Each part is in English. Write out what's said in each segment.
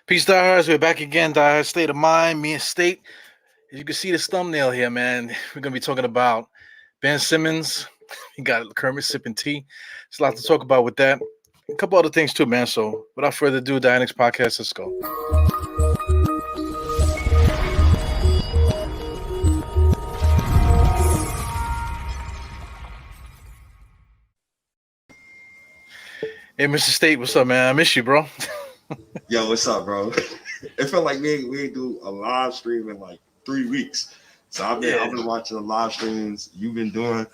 Peace, Diehards. We're back again. Diehard State of Mind. Me and State. As you can see this thumbnail here, man. We're gonna be talking about Ben Simmons. He got Kermit sipping tea. There's a lot to talk about with that. A couple other things too, man. So without further ado, Dianix Podcast. Let's go. Hey, Mr. State, what's up, man? I miss you, bro. Yo, what's up, bro? It felt like we ain't do a live stream in like 3 weeks. So I've been watching the live streams you've been doing,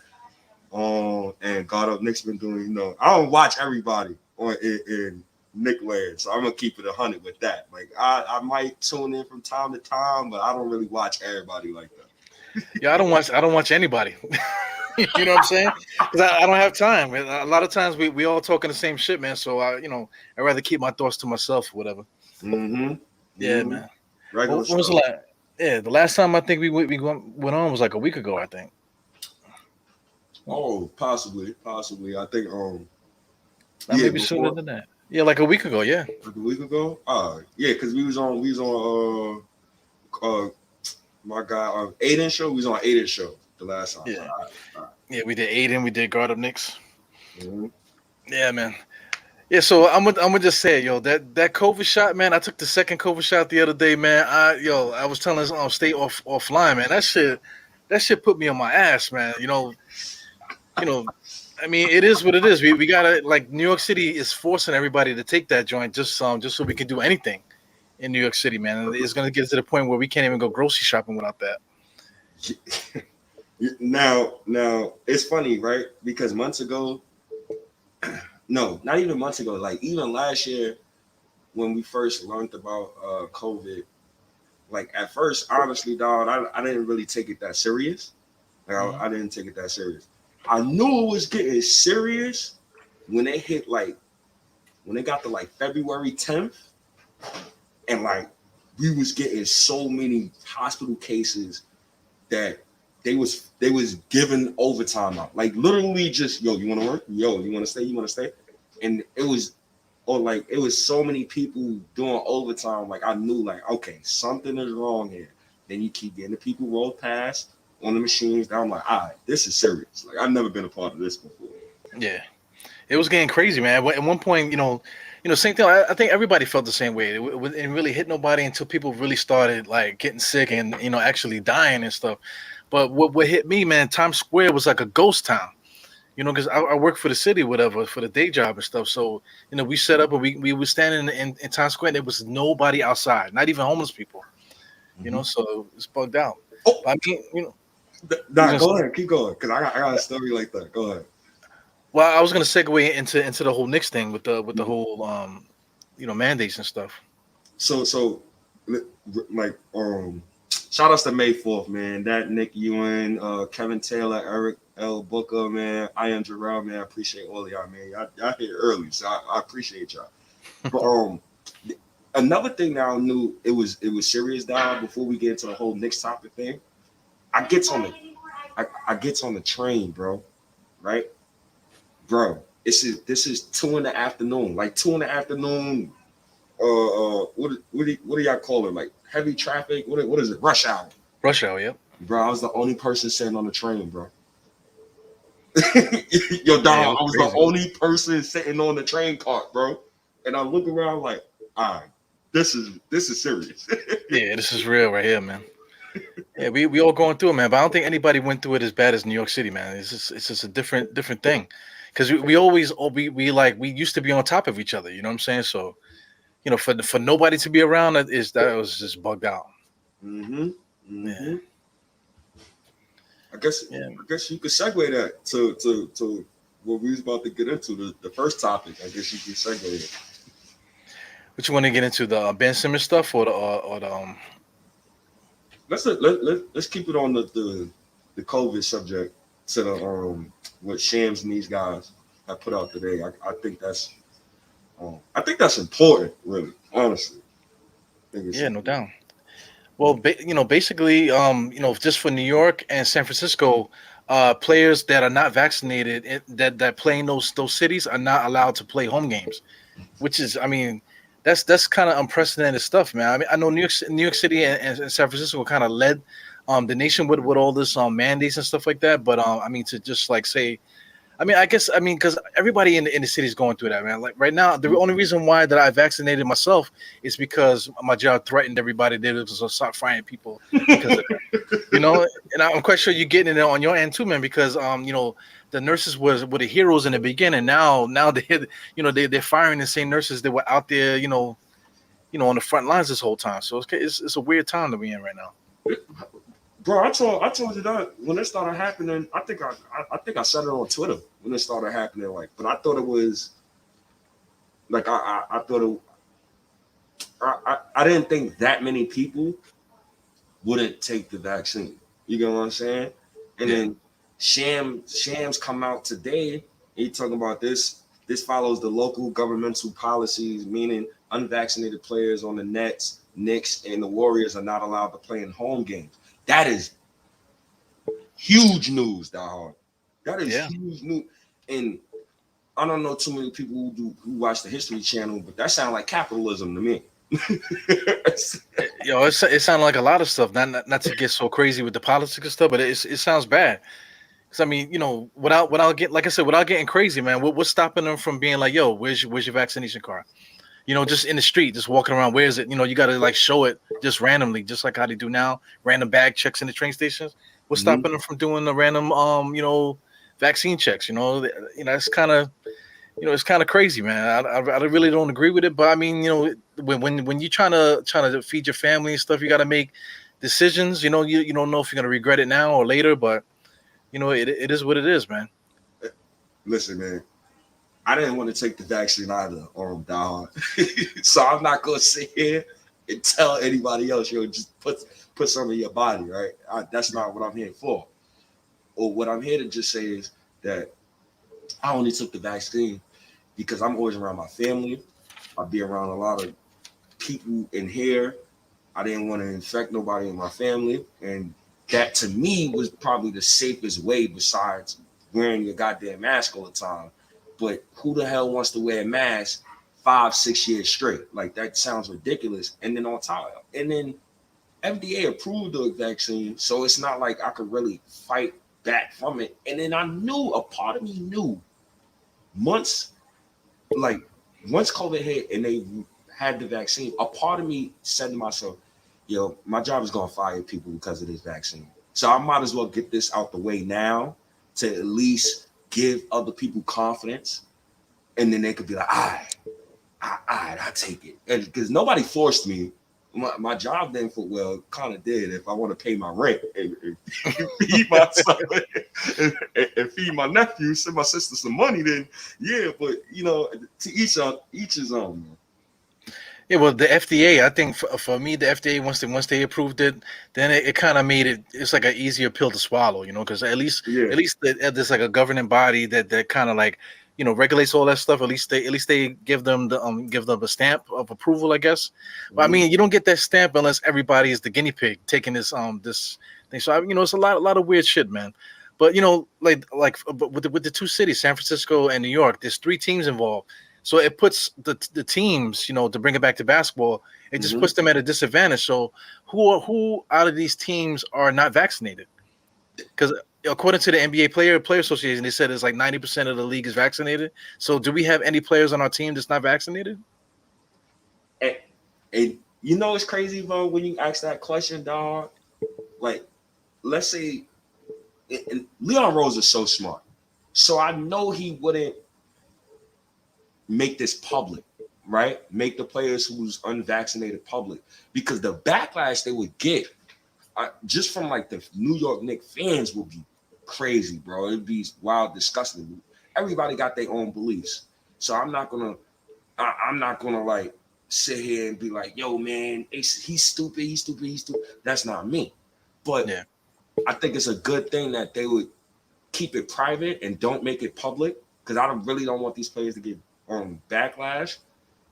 and God Up Knicks been doing. I don't watch everybody in Nick land, so I'm gonna keep it 100 with that. Like I might tune in from time to time, but I don't really watch everybody like that. Yeah, I don't watch anybody. You know what I'm saying? Because I don't have time. A lot of times we all talking the same shit, man. So I'd rather keep my thoughts to myself or whatever. Mm-hmm. Yeah, man. When was the last? Yeah, the last time I think we went on was like a week ago, I think. Oh, possibly. I think maybe sooner than that. Yeah, like a week ago. Yeah. Like a week ago. Yeah, because we was on my guy Aiden show. We was on Aiden show the last time. Yeah. All right. Yeah, we did Aiden. We did Guard Up Knicks. Mm-hmm. Yeah, man. Yeah, so I'm gonna just say, yo, that COVID shot, man. I took the second COVID shot the other day, man. I was telling stay offline, man. That shit put me on my ass, man. I mean, it is what it is. We gotta, like, New York City is forcing everybody to take that joint just so we can do anything in New York City, man. And it's gonna get to the point where we can't even go grocery shopping without that. Now it's funny, right? Because months ago. No, not even months ago. Like even last year, when we first learned about COVID, like at first, honestly, dog, I didn't really take it that serious. Like I didn't take it that serious. I knew it was getting serious when they got to like February 10th, and like we was getting so many hospital cases that they was giving overtime out. Like literally just, yo, you want to work? Yo, you want to stay? You want to stay? And it was so many people doing overtime. Like I knew, like, okay, something is wrong here. Then you keep getting the people roll past on the machines. Now I'm like, all right, this is serious. Like I've never been a part of this before. Yeah, it was getting crazy, man. At one point, same thing. I think everybody felt the same way. It didn't really hit nobody until people really started like getting sick and actually dying and stuff. But what hit me, man, Times Square was like a ghost town, because I work for the city, whatever, for the day job and stuff. So, we set up and we were standing in Times Square and there was nobody outside, not even homeless people, so it's bugged out. Oh, I mean, go ahead, keep going, because I got a story like that. Go ahead. Well, I was going to segue into the whole Knicks thing with the whole, mandates and stuff. So, like, shout outs to May 4th, man. That Nick Ewan, Kevin Taylor, Eric L. Booker, man. I am Jarrell, man. I appreciate all of y'all, man. Y'all hit early, so I appreciate y'all. But another thing that I knew it was serious, dog. Before we get into the whole Knicks topic thing, I gets on the train, bro. Right, bro. This is 2 in the afternoon, like 2 in the afternoon. What do y'all call it? Like heavy traffic? What is it? Rush hour. Rush hour, yep. Bro, I was the only person sitting on the train, bro. Yo, dog, I was crazy. The only person sitting on the train cart, bro. And I look around like, all right, this is serious. Yeah, this is real right here, man. Yeah, we all going through it, man. But I don't think anybody went through it as bad as New York City, man. It's just a different thing. Because we always we used to be on top of each other, you know what I'm saying? So, for nobody to be around, that was just bugged out. Mm-hmm. Yeah. I guess you could segue that to what we was about to get into, the first topic. I guess you could segue it. What you want to get into, the Ben Simmons stuff or the Let's keep it on the COVID subject to the what Shams and these guys have put out today. I think that's important, really, honestly. Yeah, no doubt. Well, basically, just for New York and San Francisco, players that are not vaccinated that play in those cities are not allowed to play home games, which is, I mean, that's kind of unprecedented stuff, man. I mean, I know New York City and San Francisco kind of led the nation with all this mandates and stuff like that. But I mean, to just like say, I mean, I guess I mean because everybody in the city is going through that, man. Like right now, the only reason why that I vaccinated myself is because my job threatened everybody to start firing people because of that. You know, and I'm quite sure you're getting it on your end too, man. Because the nurses were the heroes in the beginning. Now they're firing the same nurses that were out there, on the front lines this whole time. So it's a weird time to be in right now. Bro, I told you that when it started happening. I think I said it on Twitter when it started happening. Like, but I thought it was like I thought it. I didn't think that many people wouldn't take the vaccine. You get what I'm saying? And Yeah. then Shams come out today. He talking about this. This follows the local governmental policies, meaning unvaccinated players on the Nets, Knicks, and the Warriors are not allowed to play in home games. That is huge news, Diehard. That is Yeah. huge news. And I don't know too many people who watch the History Channel, but that sounds like capitalism to me. It sounded like a lot of stuff. Not to get so crazy with the politics and stuff, but it sounds bad. Because I mean, without getting, like I said, without getting crazy, man, what's stopping them from being like, yo, where's your vaccination card? Just in the street, just walking around. Where is it? You got to like show it just randomly, just like how they do now. Random bag checks in the train stations. What's Mhm. stopping them from doing the random, vaccine checks? It's kind of, it's kind of crazy, man. I really don't agree with it, but I mean, when you're trying to feed your family and stuff, you got to make decisions. You don't know if you're gonna regret it now or later, but it is what it is, man. Listen, man, I didn't want to take the vaccine either, dog. So I'm not gonna sit here and tell anybody else, just put some in your body, right? That's not what I'm here for. Or what I'm here to just say is that I only took the vaccine because I'm always around my family. I'll be around a lot of people in here. I didn't want to infect nobody in my family. And that to me was probably the safest way besides wearing your goddamn mask all the time. But who the hell wants to wear a mask 5, 6 years straight? Like that sounds ridiculous. And then on top, and then FDA approved the vaccine, so it's not like I could really fight back from it. And then I knew a part of me knew months like once COVID hit and they had the vaccine, a part of me said to myself, my job is gonna fire people because of this vaccine. So I might as well get this out the way now to at least give other people confidence. And then they could be like, I take it. And because nobody forced me. My job then for kind of did. If I want to pay my rent and feed my son and feed my nephew, send my sister some money, then yeah. But to each his own. Man. Yeah, well, the FDA, I think for me, the FDA once they approved it, then it kind of made it's like an easier pill to swallow, because at least Yeah. there's like a governing body that kind of like regulates all that stuff. At least they give them a stamp of approval, I guess. But I Mm-hmm. mean, you don't get that stamp unless everybody is the guinea pig taking this thing. So it's a lot of weird shit, man. But but with the two cities, San Francisco and New York, there's three teams involved. So it puts the teams, to bring it back to basketball, it just Mm-hmm. puts them at a disadvantage. So who out of these teams are not vaccinated? Because according to the NBA Player Association, they said it's like 90% of the league is vaccinated. So do we have any players on our team that's not vaccinated? And, it's crazy, bro, when you ask that question, dog. Like, let's say, and Leon Rose is so smart, so I know he wouldn't make this public, right? Make the players who's unvaccinated public because the backlash they would get just from like the New York Knicks fans would be crazy, bro. It'd be wild, disgusting. Everybody got their own beliefs, so I'm not gonna like sit here and be like, "Yo, man, he's stupid, he's stupid, he's stupid." That's not me. But Yeah. I think it's a good thing that they would keep it private and don't make it public because I really don't want these players to get backlash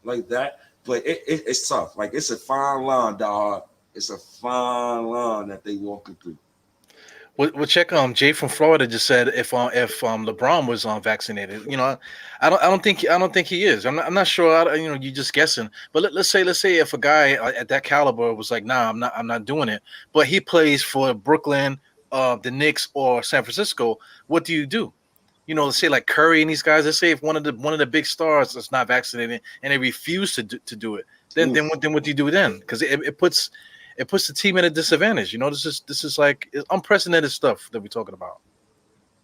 like that. But it's tough. Like it's a fine line, dog. It's a fine line that they walking through. Well, check. Jay from Florida just said if LeBron was vaccinated, I don't think he is. I'm not sure. You're just guessing. But let's say if a guy at that caliber was like, nah, I'm not doing it. But he plays for Brooklyn, the Knicks, or San Francisco. What do you do? Let's say like Curry and these guys. Let's say if one of the big stars is not vaccinated and they refuse to do it, then Oof. what do you do then? Because it puts the team at a disadvantage. This is like unprecedented stuff that we're talking about.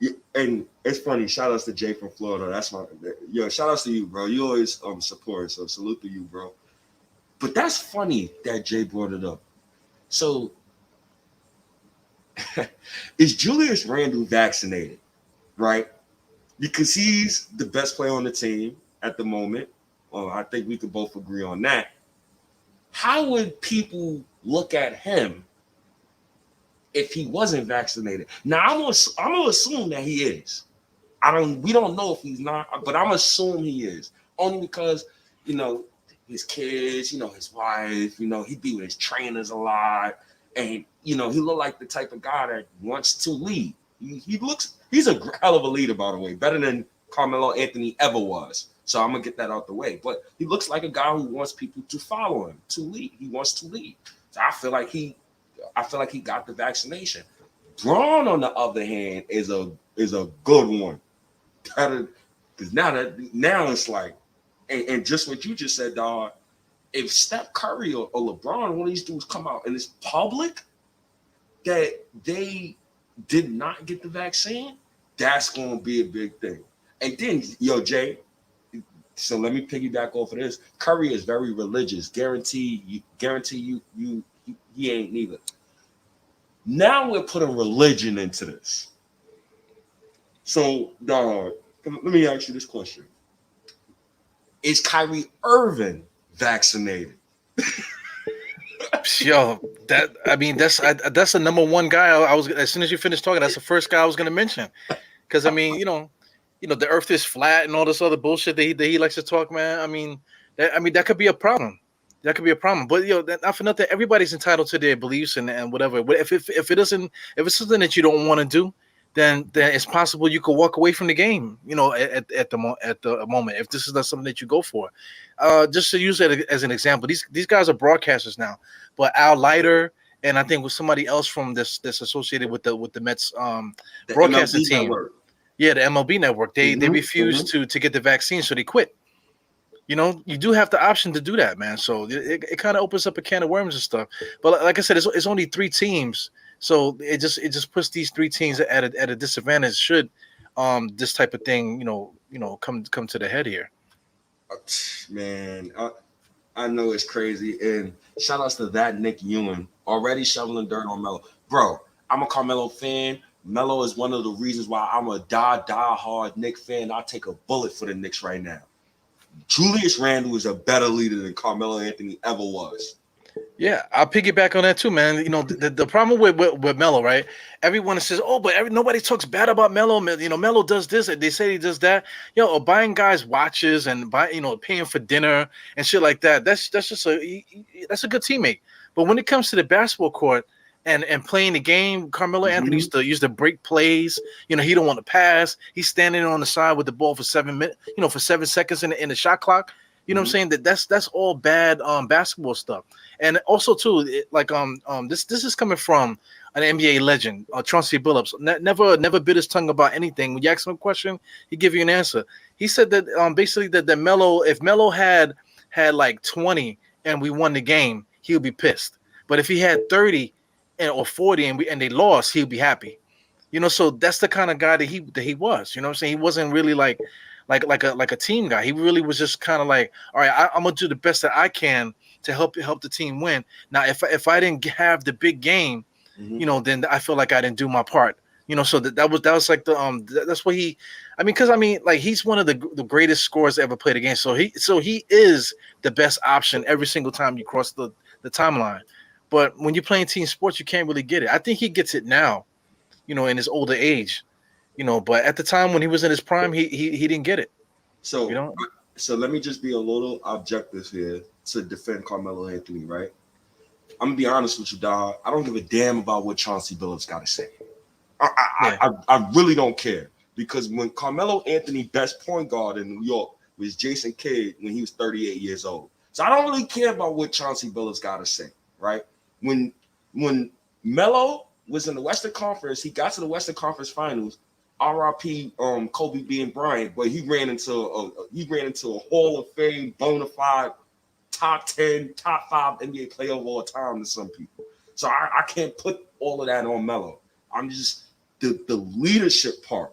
Yeah, and it's funny. Shout outs to Jay from Florida. That's my yo. Shout outs to you, bro. You always support. So salute to you, bro. But that's funny that Jay brought it up. So is Julius Randle vaccinated? Right? Because he's the best player on the team at the moment. Well, I think we could both agree on that. How would people look at him if he wasn't vaccinated? Now I'm gonna assume that he is. We don't know if he's not, but I'm assuming he is. Only because, you know, his kids, his wife, he be with his trainers a lot. And, he look like the type of guy that wants to lead. He's a hell of a leader, by the way, better than Carmelo Anthony ever was. So I'm gonna get that out the way. But he looks like a guy who wants people to follow him, to lead. He wants to lead. So I feel like he got the vaccination. Braun, on the other hand, is a good one. Because now it's like, and just what you just said, dog. If Steph Curry or LeBron, one of these dudes come out and it's public that they did not get the vaccine, that's going to be a big thing. And then, Jay, so let me piggyback off of this. Curry is very religious. Guarantee you, he ain't neither. Now we're putting religion into this. So, dog, let me ask you this question. Is Kyrie Irving vaccinated? Yo, that's the number one guy. I was, as soon as you finished talking, that's the first guy I was going to mention. Because the Earth is flat and all this other bullshit that he likes to talk, man. That could be a problem. That could be a problem. But not for nothing. Everybody's entitled to their beliefs and whatever. But if it's something that you don't want to do, then it's possible you could walk away from the game. At the moment, if this is not something that you go for. Just to use it as an example, these guys are broadcasters now. But Al Leiter and I think with somebody else from that's associated with the Mets The broadcasting MLB team. network. Yeah, the MLB network. They refused to get the vaccine, so they quit. You do have the option to do that, man. So it kind of opens up a can of worms and stuff. But like I said, it's only 3 teams, so it just puts these 3 teams at a disadvantage. Should this type of thing come to the head here? Man, I know it's crazy. And shout outs to that Nick Ewing already shoveling dirt on Melo. Bro, I'm a Carmelo fan. Melo is one of the reasons why I'm a die-hard Knicks fan. I'll take a bullet for the Knicks right now. Julius Randle is a better leader than Carmelo Anthony ever was. Yeah, I'll piggyback on that too, man. The problem with Melo, right? Everyone says, "Oh, but nobody talks bad about Melo." Melo does this, and they say he does that. Or buying guys watches and paying for dinner and shit like that. That's just that's a good teammate. But when it comes to the basketball court and playing the game, Carmelo Anthony used to break plays. He don't want to pass. He's standing on the side with the ball for 7 minutes. For 7 seconds in the shot clock. You know what I'm saying? That's all bad basketball stuff. And also too, this is coming from an NBA legend, Chauncey Billups. Never bit his tongue about anything. When you ask him a question, he give you an answer. He said that basically that Melo, if Melo had like 20 and we won the game, he would be pissed. But if he had 30 or 40 and they lost, he would be happy. So that's the kind of guy that he was. You know what I'm saying? He wasn't really like a team guy. He really was just kind of like, all right, I'm gonna do the best that I can to help the team win. Now, if I didn't have the big game, then I feel like I didn't do my part. So that was like that's what he. Like he's one of the greatest scorers ever played against. So he is the best option every single time you cross the timeline. But when you're playing team sports, you can't really get it. I think he gets it now, in his older age. But at the time when he was in his prime, he didn't get it. So let me just be a little objective here to defend Carmelo Anthony, right? I'm gonna be honest with you, dog. I don't give a damn about what Chauncey Billups got to say. Yeah. I really don't care because when Carmelo Anthony best point guard in New York was Jason Kidd when he was 38 years old. So I don't really care about what Chauncey Billups got to say, right? When Melo was in the Western Conference, he got to the Western Conference Finals. RIP Kobe being Bryant, but he ran into a Hall of Fame bona fide top 10, top 5 NBA player of all time to some people. So I can't put all of that on Melo. I'm just the leadership part.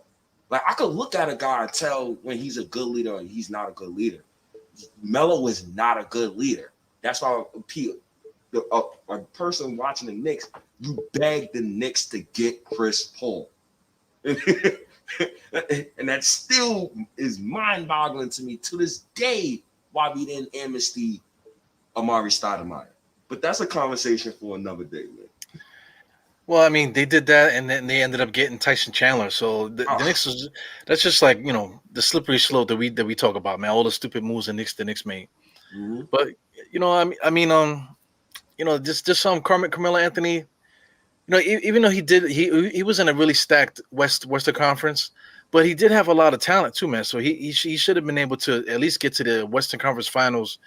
Like I could look at a guy and tell when he's a good leader and he's not a good leader. Melo is not a good leader. That's why a person watching the Knicks, you beg the Knicks to get Chris Paul. And that still is mind-boggling to me to this day why we didn't amnesty Amari Stoudemire. But that's a conversation for another day, man. Well, I mean, they did that, and then they ended up getting Tyson Chandler. So the Knicks that's just like the slippery slope that we talk about, man. All the stupid moves the Knicks made. Mm-hmm. But just Carmelo Anthony. Even though he was in a really stacked Western Conference, but he did have a lot of talent too, man. So he should have been able to at least get to the Western Conference Finals.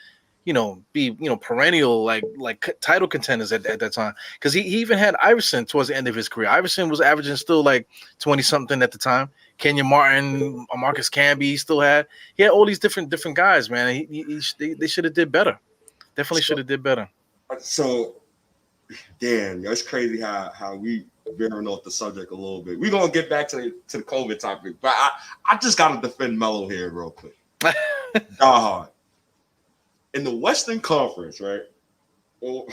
Be perennial like title contenders at that time, because he even had Iverson towards the end of his career. Iverson was averaging still like 20 something at the time. Kenyon Martin, Marcus Camby, he had all these different guys, man. They should have did better. Definitely should have did better. So, damn, it's crazy how we veering off the subject a little bit. We're gonna get back to the COVID topic, but I just gotta defend Melo here real quick. Diehard. In the Western Conference, right? Oh,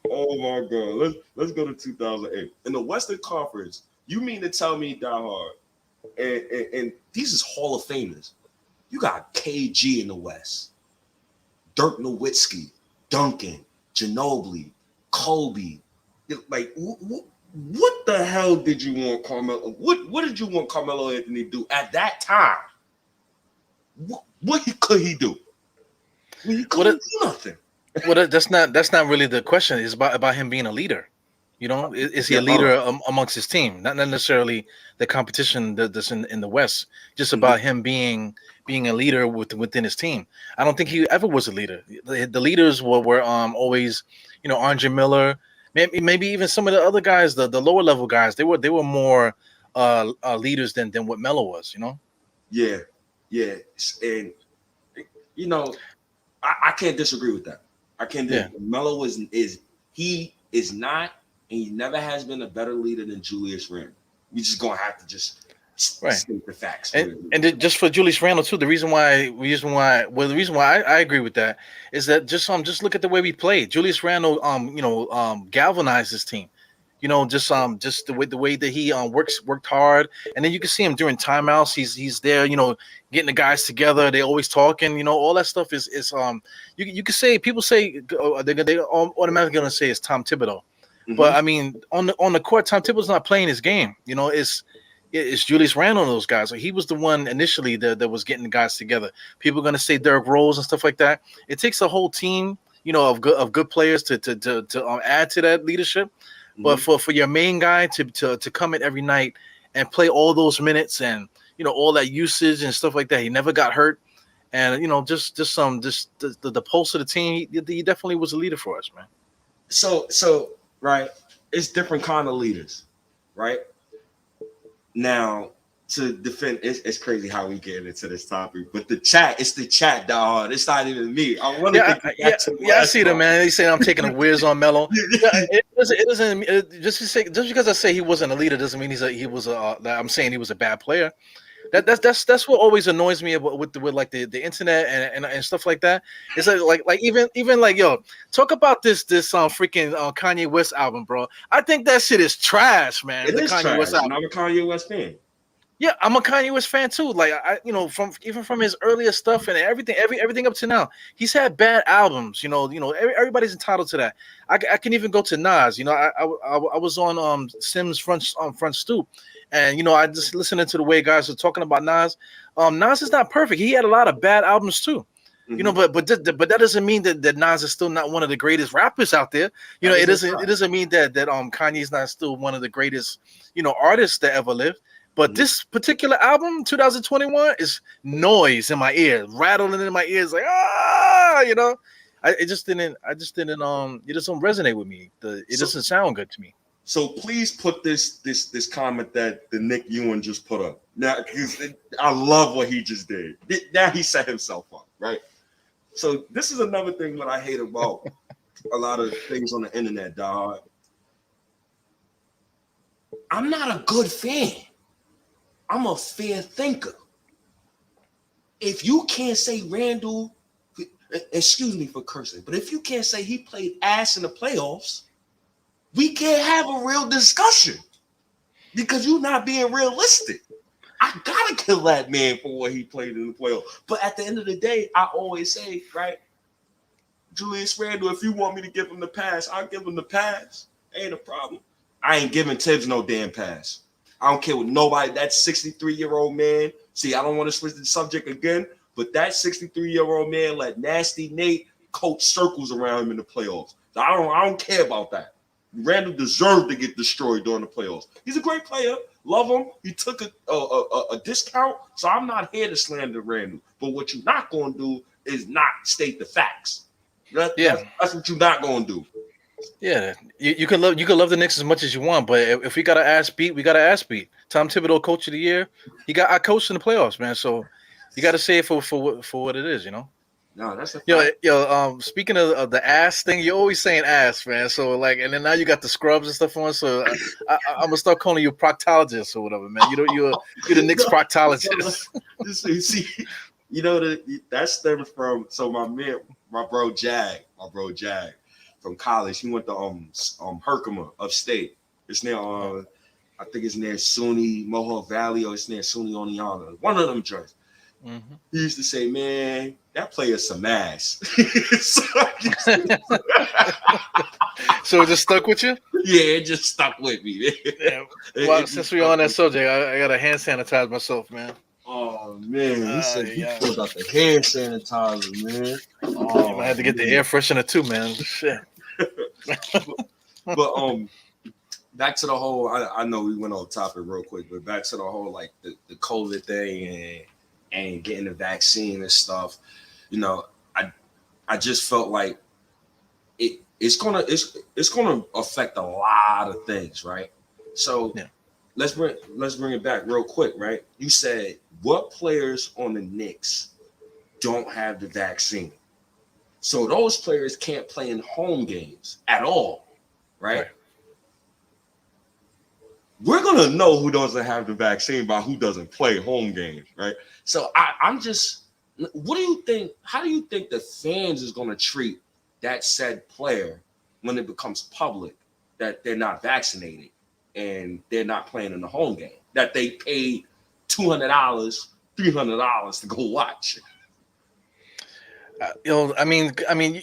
oh my God. Let's go to 2008. In the Western Conference, you mean to tell me, Diehard, and these is Hall of Famers. You got KG in the West, Dirk Nowitzki, Duncan, Ginobili, Kobe. Like, what the hell did you want Carmelo? What did you want Carmelo Anthony to do at that time? What could he do? He couldn't do nothing. Well, that's not really the question. It's about him being a leader. Is he a leader amongst his team? Not necessarily the competition that's in the West. Just about him being a leader within his team. I don't think he ever was a leader. The leaders were always, Andre Miller, maybe even some of the other guys, the lower level guys. They were more leaders than what Melo was. Yeah. Yeah, and I can't disagree with that. I can't. Yeah. Melo is not, and he never has been a better leader than Julius Randle. We just gonna have to just state the facts. And just for Julius Randle too, the reason why I agree with that is that just look at the way we played. Julius Randle galvanized his team. Just the way that he worked hard, and then you can see him during timeouts. He's there, getting the guys together. They always talking, all that stuff is you can say, people say they automatically gonna say it's Tom Thibodeau, but I mean on the court, Tom Thibodeau's not playing his game. It's Julius Randle and those guys. So he was the one initially that was getting the guys together. People are gonna say Derrick Rose and stuff like that. It takes a whole team, of good players to add to that leadership. But for your main guy to come in every night and play all those minutes and all that usage and stuff like that, he never got hurt, and just the pulse of the team, he definitely was a leader for us, man. So right, it's different kind of leaders, right? Now to defend, it's crazy how we get into this topic, but it's the chat, dog. It's not even me. I want to I see them, man. They say I'm taking a whiz on Melo. It doesn't just because I say he wasn't a leader doesn't mean I'm saying he was a bad player. That's what always annoys me about with the internet and stuff like that. It's like even like, yo, talk about this freaking Kanye West album, bro. I think that shit is trash, man. It is Kanye West album. I'm a Kanye West fan. Yeah, I'm a Kanye West fan too. Like from his earlier stuff and everything up to now, he's had bad albums. Everybody's entitled to that. I can even go to Nas. I was on Sims front stoop, and I just listening to the way guys are talking about Nas. Nas is not perfect. He had a lot of bad albums too. You know, but that doesn't mean that Nas is still not one of the greatest rappers out there. You know, it doesn't mean that Kanye's not still one of the greatest, you know, artists that ever lived. But this particular album, 2021, is noise in my ear, rattling in my ears, like you know. It just didn't it just don't resonate with me. It doesn't sound good to me. So please put this comment that the Nick Ewan just put up. Now, I love what he just did. Now he set himself up, right? So this is another thing that I hate about a lot of things on the internet, dog. I'm not a good fan. I'm a fair thinker. If you can't say Randall, excuse me for cursing, but if you can't say he played ass in the playoffs, we can't have a real discussion because you're not being realistic. I gotta kill that man for what he played in the playoffs. But at the end of the day, I always say, right, Julius Randle, if you want me to give him the pass, I'll give him the pass. Ain't a problem. I ain't giving Tibbs no damn pass. I don't care what nobody, that 63-year-old man. See, I don't want to switch the subject again, but that 63-year-old man let Nasty Nate coach circles around him in the playoffs. So I don't care about that. Randall deserved to get destroyed during the playoffs. He's a great player. Love him. He took a discount, so I'm not here to slander Randall. But what you're not going to do is not state the facts. That's what you're not going to do. Yeah, you can love the Knicks as much as you want, but if we got to ass beat, we got to ass beat. Tom Thibodeau, Coach of the Year, I coached in the playoffs, man. So you got to say it for what it is, you know. No, that's a fact. Speaking of the ass thing, you're always saying ass, man. So like, and then now you got the scrubs and stuff on. So I'm gonna start calling you proctologist or whatever, man. You're the Knicks proctologist. See, you know that stems from my bro Jag from college. He went to Herkimer upstate. It's near I think it's near SUNY Mohawk Valley or it's near SUNY Oneonta. One of them joints. Mm-hmm. He used to say, "Man, that player's some ass." So it just stuck with you? Yeah, it just stuck with me. Yeah. Well, since we're on that subject, I got to hand sanitize myself, man. Oh man, he said he pulled out the hand sanitizer, man. Oh, I had to get the air freshener too, man. Shit. but back to the whole. I know we went off topic real quick, but back to the whole like the COVID thing and getting the vaccine and stuff. You know, I just felt like it's gonna affect a lot of things, right? So let's bring it back real quick, right? You said what players on the Knicks don't have the vaccine? So those players can't play in home games at all, right? We're gonna know who doesn't have the vaccine by who doesn't play home games, right? So I'm just, what do you think? How do you think the fans is gonna treat that said player when it becomes public that they're not vaccinated and they're not playing in the home game that they paid $200, $300 to go watch? I mean,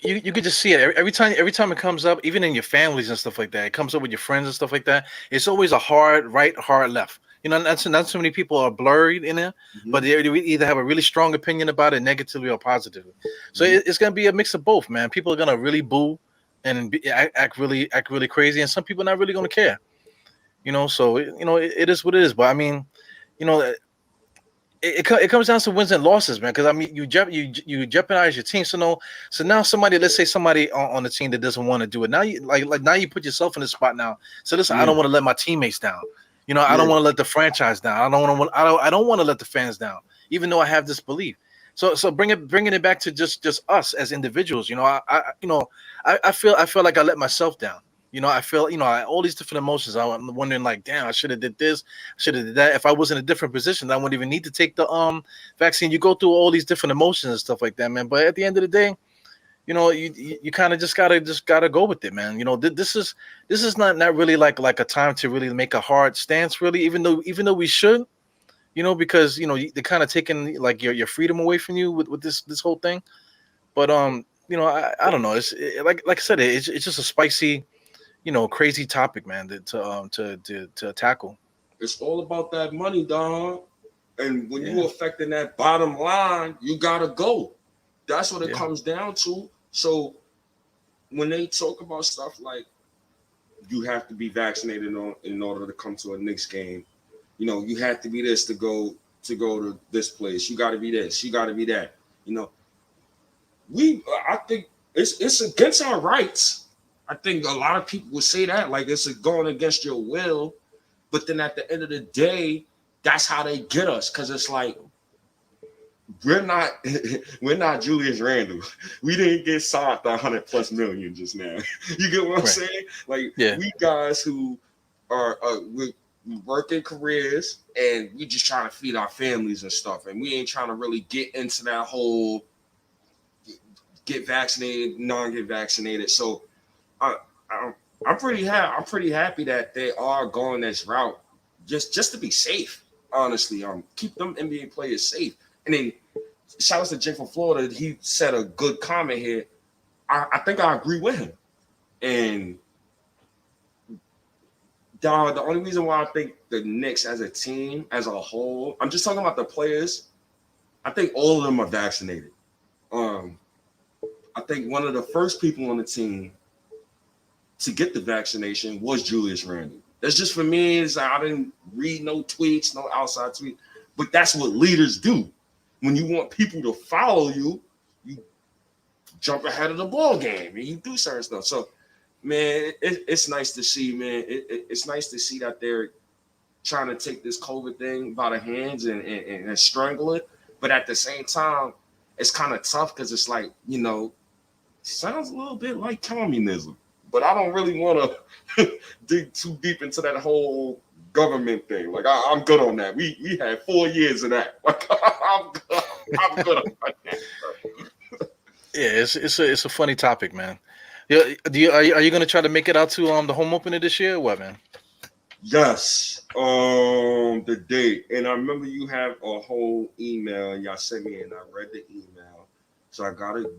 you could just see it every time it comes up, even in your families and stuff like that. It comes up with your friends and stuff like that. It's always a hard right, hard left. You know, not so many people are blurred in there, but they either have a really strong opinion about it, negatively or positively. So it's gonna be a mix of both, man. People are gonna really boo and act really crazy, and some people are not really gonna care. You know, so it is what it is. But I mean, you know. It comes down to wins and losses, man. Because I mean, you jeopardize your team. So now let's say somebody on the team that doesn't want to do it. Now you now you put yourself in the spot now. So listen, I don't want to let my teammates down. You know, I don't want to let the franchise down. I don't want to let the fans down, even though I have this belief. So bringing it back to just us as individuals. You know, I feel like I let myself down. You know, I feel, all these different emotions. I'm wondering, like, damn, I should have did this, should have did that. If I was in a different position, I wouldn't even need to take the vaccine. You go through all these different emotions and stuff like that, man. But at the end of the day, you kind of just gotta go with it, man. You know, this is not really like a time to really make a hard stance, really. Even though we should, because they're kind of taking like your freedom away from you with this whole thing. But I don't know. It's like I said, it's just a spicy, crazy topic, man, to tackle. It's all about that money, dog. And when you're affecting that bottom line, you gotta go. That's what it Yeah. comes down to. So when they talk about stuff like you have to be vaccinated in order to come to a Knicks game, you have to be this to go to this place. You got to be this. You got to be that. You know, I think it's against our rights. I think a lot of people would say that like it's going against your will, but then at the end of the day, that's how they get us because it's like we're not we're not Julius Randle. We didn't get signed the 100+ million just now. You get what I'm Right. saying? Like Yeah. we guys who are we working careers and we just trying to feed our families and stuff, and we ain't trying to really get into that whole get vaccinated, non get vaccinated. So I, I I'm pretty happy that they are going this route just to be safe. Honestly, keep them NBA players safe. And then shout out to Jay from Florida. He said a good comment here. I think I agree with him. And the only reason why I think the Knicks as a team, as a whole, I'm just talking about the players. I think all of them are vaccinated. I think one of the first people on the team to get the vaccination was Julius Randle. That's just for me. I didn't read no tweets, no outside tweet, but that's what leaders do. When you want people to follow you, you jump ahead of the ball game and you do certain stuff. So, man, it's nice to see, man. It's nice to see that they're trying to take this COVID thing by the hands and strangle it. But at the same time, it's kind of tough because it's like, sounds a little bit like communism. But I don't really want to dig too deep into that whole government thing. Like I'm good on that. We had 4 years of that. Like I'm good on that. Yeah, it's a funny topic, man. Yeah, are you gonna try to make it out to the home opener this year? Or what, man? Yes. The date. And I remember you have a whole email and y'all sent me and I read the email. So I gotta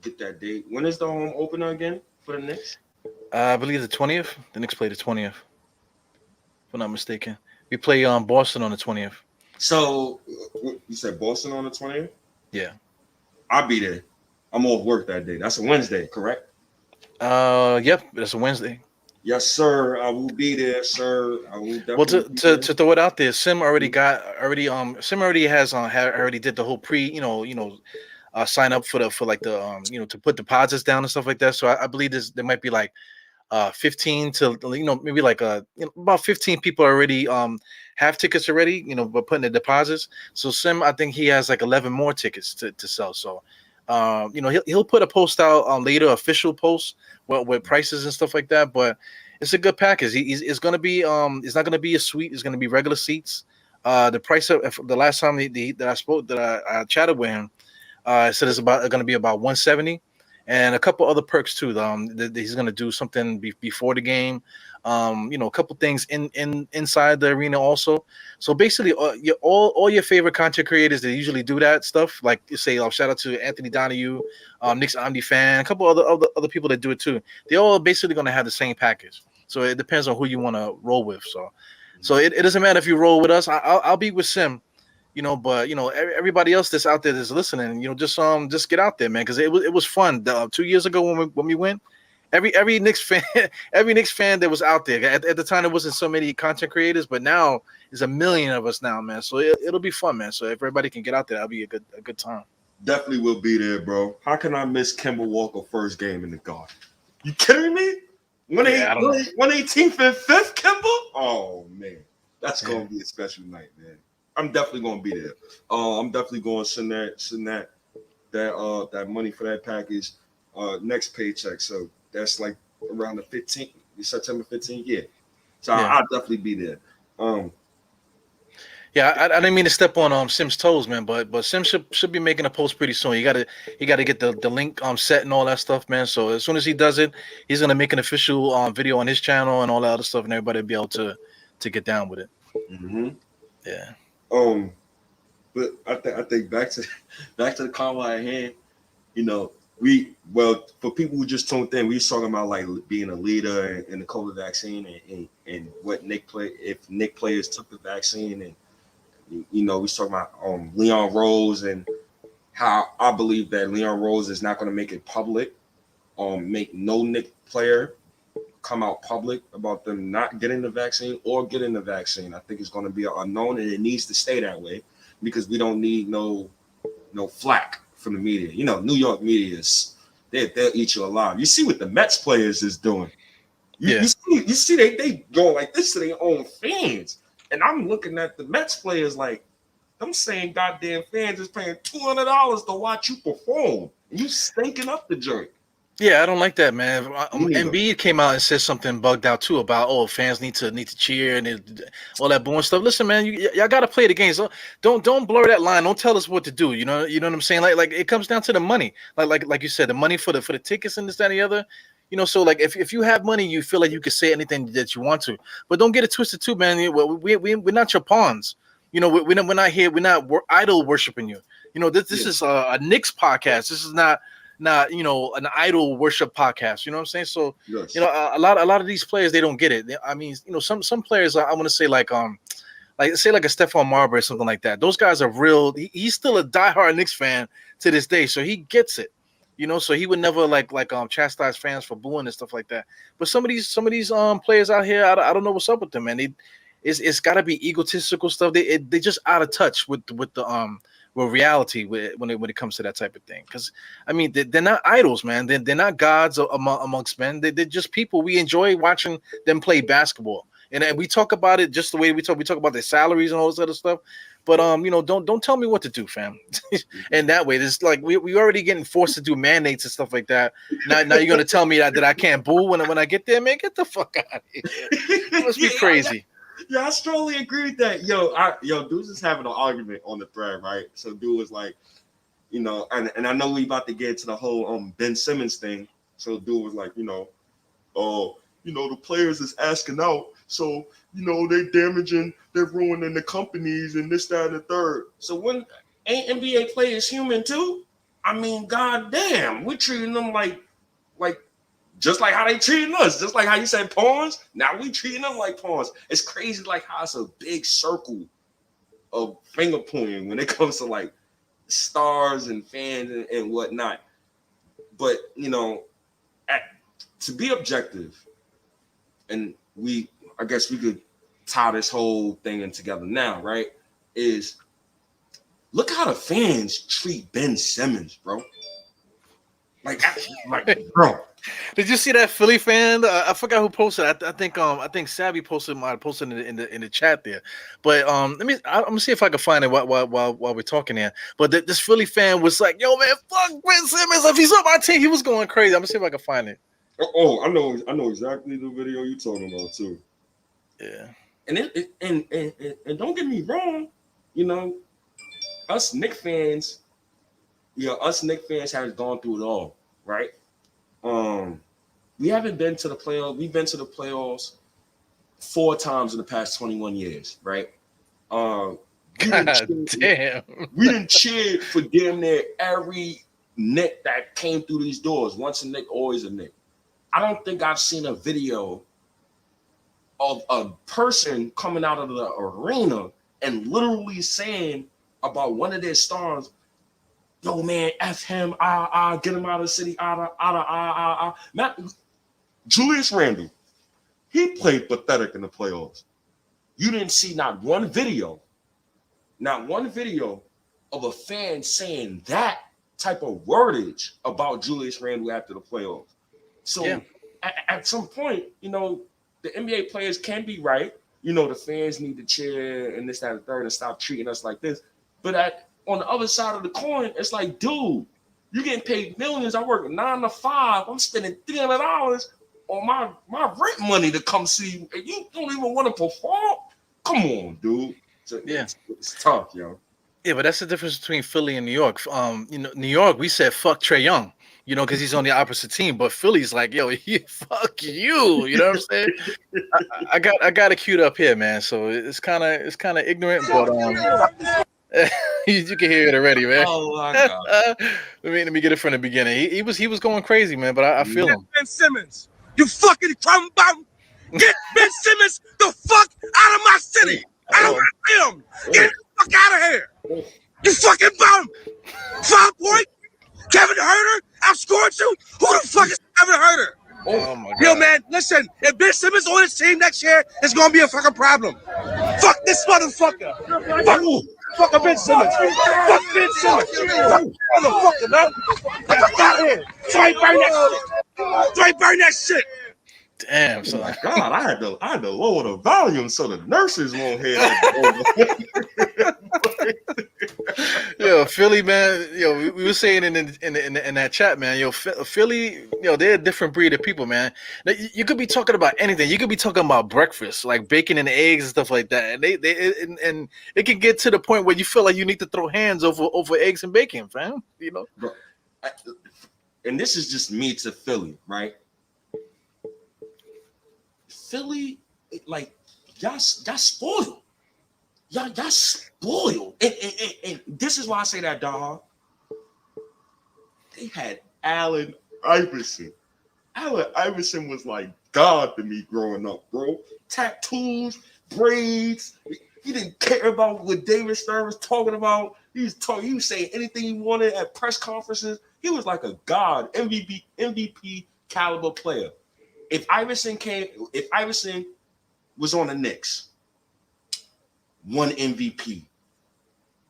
get that date. When is the home opener again for the Knicks? I believe the 20th. The Knicks play the 20th, if I'm not mistaken. We play Boston on the 20th. So you said Boston on the 20th? Yeah. I'll be there. I'm off work that day. That's a Wednesday, correct? Yep. That's a Wednesday. Yes, sir. I will be there, sir. I will Well, definitely be there. to throw it out there, Sim already has already did the whole sign up for like the to put deposits down and stuff like that. So I believe there might be like 15 to maybe like about 15 people already have tickets already, but putting the deposits. So Sim, I think he has like 11 more tickets to sell. So he'll put a post out later, official post with prices and stuff like that. But it's a good package. It's gonna be it's not gonna be a suite. It's gonna be regular seats. The price of the last time that I chatted with him, I said it's going to be about 170, and a couple other perks too. That he's going to do something before the game. A couple things inside the arena also. So basically, all your favorite content creators that usually do that stuff, like you say, shout out to Anthony Donahue, Knicks Omni fan, a couple other people that do it too. They're all basically going to have the same package. So it depends on who you want to roll with. So it doesn't matter if you roll with us. I'll be with Sim. But everybody else that's out there that's listening, just get out there, man, because it was fun. 2 years ago when we went, every Knicks fan, every Knicks fan that was out there at the time, there wasn't so many content creators, but now there's a million of us now, man. So it'll be fun, man. So if everybody can get out there, that'll be a good time. Definitely will be there, bro. How can I miss Kemba Walker first game in the Garden? You kidding me? Yeah, I don't know. 118th and 5th, Kemba? Oh man, that's gonna be a special night, man. I'm definitely gonna be there. I'm definitely gonna send that money for that package next paycheck. So that's like around the 15th, September 15th. Yeah. So Yeah. I'll definitely be there. Yeah, I didn't mean to step on Sim's toes, man, but Sim should be making a post pretty soon. He gotta get the link set and all that stuff, man. So as soon as he does it, he's gonna make an official video on his channel and all that other stuff, and everybody will be able to get down with it. Mm-hmm. Yeah. But I think back to the convo at hand, for people who just tuned in, we was talking about like being a leader in the COVID vaccine and what if Knicks players took the vaccine, and we was talking about Leon Rose and how I believe that Leon Rose is not going to make it public, make no Knicks player come out public about them not getting the vaccine or getting the vaccine. I think it's going to be unknown, and it needs to stay that way because we don't need no flack from the media. You know, New York media they'll eat you alive. You see what the Mets players is doing. You see they go like this to their own fans, and I'm looking at the Mets players like them saying goddamn fans is paying $200 to watch you perform, and you stinking up the joint. Yeah, I don't like that, man. Embiid came out and said something bugged out too about fans need to cheer and all that boring stuff. Listen, man, y'all got to play the game. So don't blur that line. Don't tell us what to do. You know what I'm saying? Like it comes down to the money. Like you said, the money for the tickets and this, that, and the other. You know, so like if you have money, you feel like you can say anything that you want to, but don't get it twisted too, man. We're not your pawns. You know, we're not here. We're idol worshiping you. You know, this is a Knicks podcast. This is not an idol worship podcast. You know what I'm saying? So you know, a lot of these players, they don't get it. I mean, you know, some players, I want to say like say like a Stephon Marbury or something like that. Those guys are real. He's still a diehard Knicks fan to this day, so he gets it. You know, so he would never like chastise fans for booing and stuff like that. But some of these players out here, I don't know what's up with them, man. It's got to be egotistical stuff. They just out of touch with reality when it comes to that type of thing. Because I mean, they're not idols, man. They're not gods amongst men. They're just people. We enjoy watching them play basketball, and we talk about it just the way we talk. We talk about their salaries and all this other stuff. But you know, don't tell me what to do, fam. And that way, this like we already getting forced to do mandates and stuff like that. Now you're gonna tell me that I can't boo when I get there, man. Get the fuck out of here. It must be crazy. Yeah, I strongly agree with that. Dude's just having an argument on the thread, right? So dude was like, you know, and I know we about to get to the whole Ben Simmons thing. So dude was like, the players is asking out, so you know they're ruining the companies and this, that, and the third. So when ain't NBA players human too? I mean, goddamn, we're treating them like just like how they treating us, just like how you said pawns. Now we treating them like pawns. It's crazy, like how it's a big circle of finger pointing when it comes to like stars and fans and whatnot. But you know, to be objective, and I guess we could tie this whole thing in together now, right? Is look how the fans treat Ben Simmons, bro. Like bro. Did you see that Philly fan? I forgot who posted. I think Savvy posted in the chat there. But I'm gonna see if I can find it while we're talking here. But this Philly fan was like, "Yo, man, fuck Ben Simmons. If he's on my team, he was going crazy." I'm gonna see if I can find it. Oh, I know exactly the video you're talking about too. Yeah. And don't get me wrong, you know, us Knicks fans have gone through it all, right? We haven't been to the playoffs. We've been to the playoffs 4 times in the past 21 years, right? God damn. We didn't cheer for damn near every Knick that came through these doors. Once a Knick, always a Knick. I don't think I've seen a video of a person coming out of the arena and literally saying about one of their stars, "Yo, man, F him, get him out of the city, Julius Randle, he played pathetic in the playoffs. You didn't see not one video of a fan saying that type of wordage about Julius Randle after the playoffs. So at some point, you know, the NBA players can be right. You know, the fans need to cheer and this, that, and the third and stop treating us like this. But on the other side of the coin, it's like, dude, you getting paid millions. I work 9 to 5. I'm spending $300 on my rent money to come see you, and you don't even want to perform. Come on, dude. So it's tough, yo. Yeah, but that's the difference between Philly and New York. You know, New York, we said fuck Trae Young, you know, because he's on the opposite team. But Philly's like, yo, fuck you. You know what I'm saying? I got it queued up here, man. So it's kind of ignorant, but you can hear it already, man. Oh my god. let me get it from the beginning. He was going crazy, man. But I feel him. Ben Simmons, you fucking crumb bum. Get Ben Simmons the fuck out of my city. Out of my film. Get the fuck out of here. You fucking bum! 5 point? Kevin Herter outscored you? Who the fuck is Kevin Herter? Oh my Yo, god. man, listen. If Ben Simmons on his team next year, it's gonna be a fucking problem. Fuck this motherfucker. Fuck Ben Simmons. Fuck Ben Simmons. Fuck this motherfucker, man. Fuck out here. Somebody burn that shit. Somebody burn that shit. Damn, Oh son. my God, I had to lower the volume so the nurses won't hear that. Yo, Philly, man. Yo, we were saying in that chat, man. Yo, Philly. Yo, they're a different breed of people, man. Now, you could be talking about anything. You could be talking about breakfast, like bacon and eggs and stuff like that. And it can get to the point where you feel like you need to throw hands over eggs and bacon, fam. You know. Bro, and this is just me to Philly, right? Philly, like y'all spoiled. Y'all spoiled. And this is why I say that, dog. They had Allen Iverson. Allen Iverson was like God to me growing up, bro. Tattoos, braids. He didn't care about what David Stern was talking about. He was saying anything he wanted at press conferences. He was like a god, MVP caliber player. If Iverson was on the Knicks, won MVP,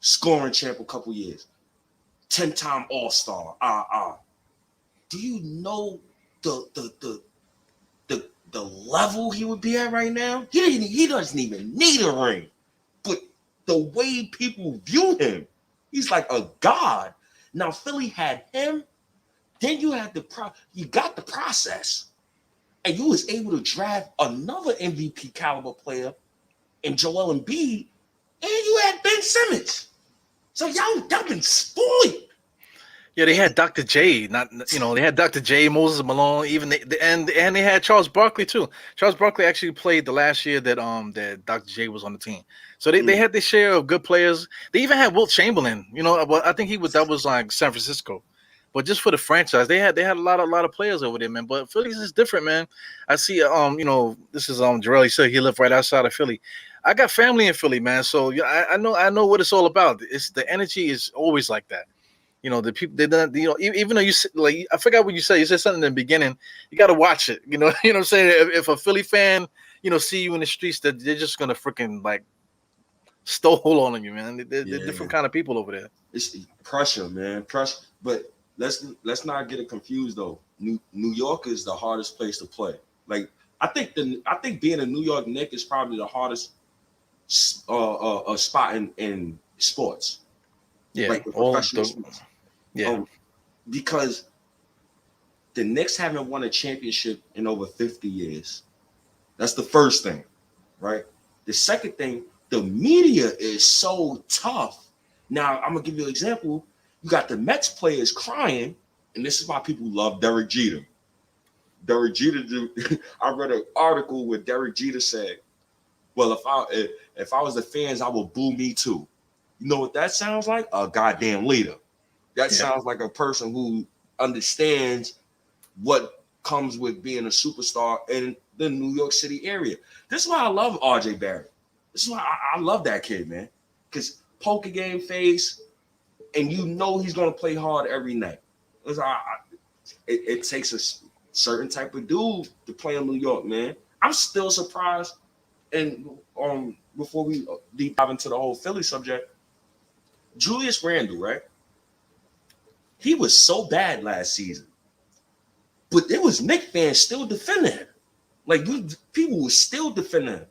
scoring champ a couple years, 10-time All-Star, do you know the level he would be at right now? He doesn't even need a ring, but the way people view him, he's like a god. Now Philly had him, then you had you got the process. And you was able to draft another MVP caliber player in Joel Embiid, and you had Ben Simmons. So y'all been spoiled. Yeah, they had Dr. J. They had Dr. J, Moses Malone, and they had Charles Barkley too. Charles Barkley actually played the last year that Dr. J was on the team. So they had their share of good players. They even had Wilt Chamberlain. Well, I think that was like San Francisco. But just for the franchise, they had a lot of players over there, man. But Philly's is different, man. I see, this is Jarrell. He said he lived right outside of Philly. I got family in Philly, man. So yeah, I know what it's all about. It's the energy is always like that. The people they don't, even though like I forgot what you said. You said something in the beginning. You got to watch it. You know what I'm saying. If a Philly fan, see you in the streets, that they're just gonna freaking like stole on you, man. They're different kind of people over there. It's pressure, man. Pressure, but. Let's not get it confused though. New York is the hardest place to play. Like I think being a New York Knicks is probably the hardest spot in sports. Yeah, like professional sports. Yeah, because the Knicks haven't won a championship in over 50 years. That's the first thing, right? The second thing, the media is so tough. Now I'm gonna give you an example. You got the Mets players crying, and this is why people love Derek Jeter. Derek Jeter, I read an article where Derek Jeter said, "Well, if I was the fans, I would boo me too." You know what that sounds like? A goddamn leader. That sounds like a person who understands what comes with being a superstar in the New York City area. This is why I love RJ Barrett. This is why I love that kid, man. Because poker game face. And he's going to play hard every night. It takes a certain type of dude to play in New York, man. I'm still surprised. And before we deep dive into the whole Philly subject, Julius Randle, right? He was so bad last season, but there was Knicks fans still defending him. Like people were still defending him.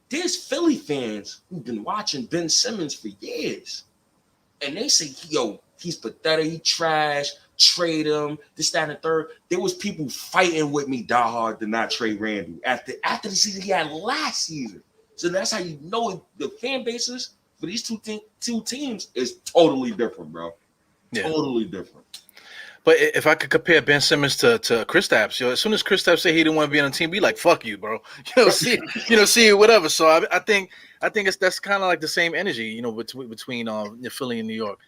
There's Philly fans who've been watching Ben Simmons for years. And they say, he's pathetic, he trash, trade him, this, that, and the third. There was people fighting with me diehard to not trade Randle after the season he had last season. So that's how you know the fan bases for these two teams is totally different, bro. Yeah. Totally different. But if I could compare Ben Simmons to Kristaps, as soon as Kristaps said he didn't want to be on the team, be like, "Fuck you, bro." See whatever. So I think that's kind of like the same energy, between Philly and New York.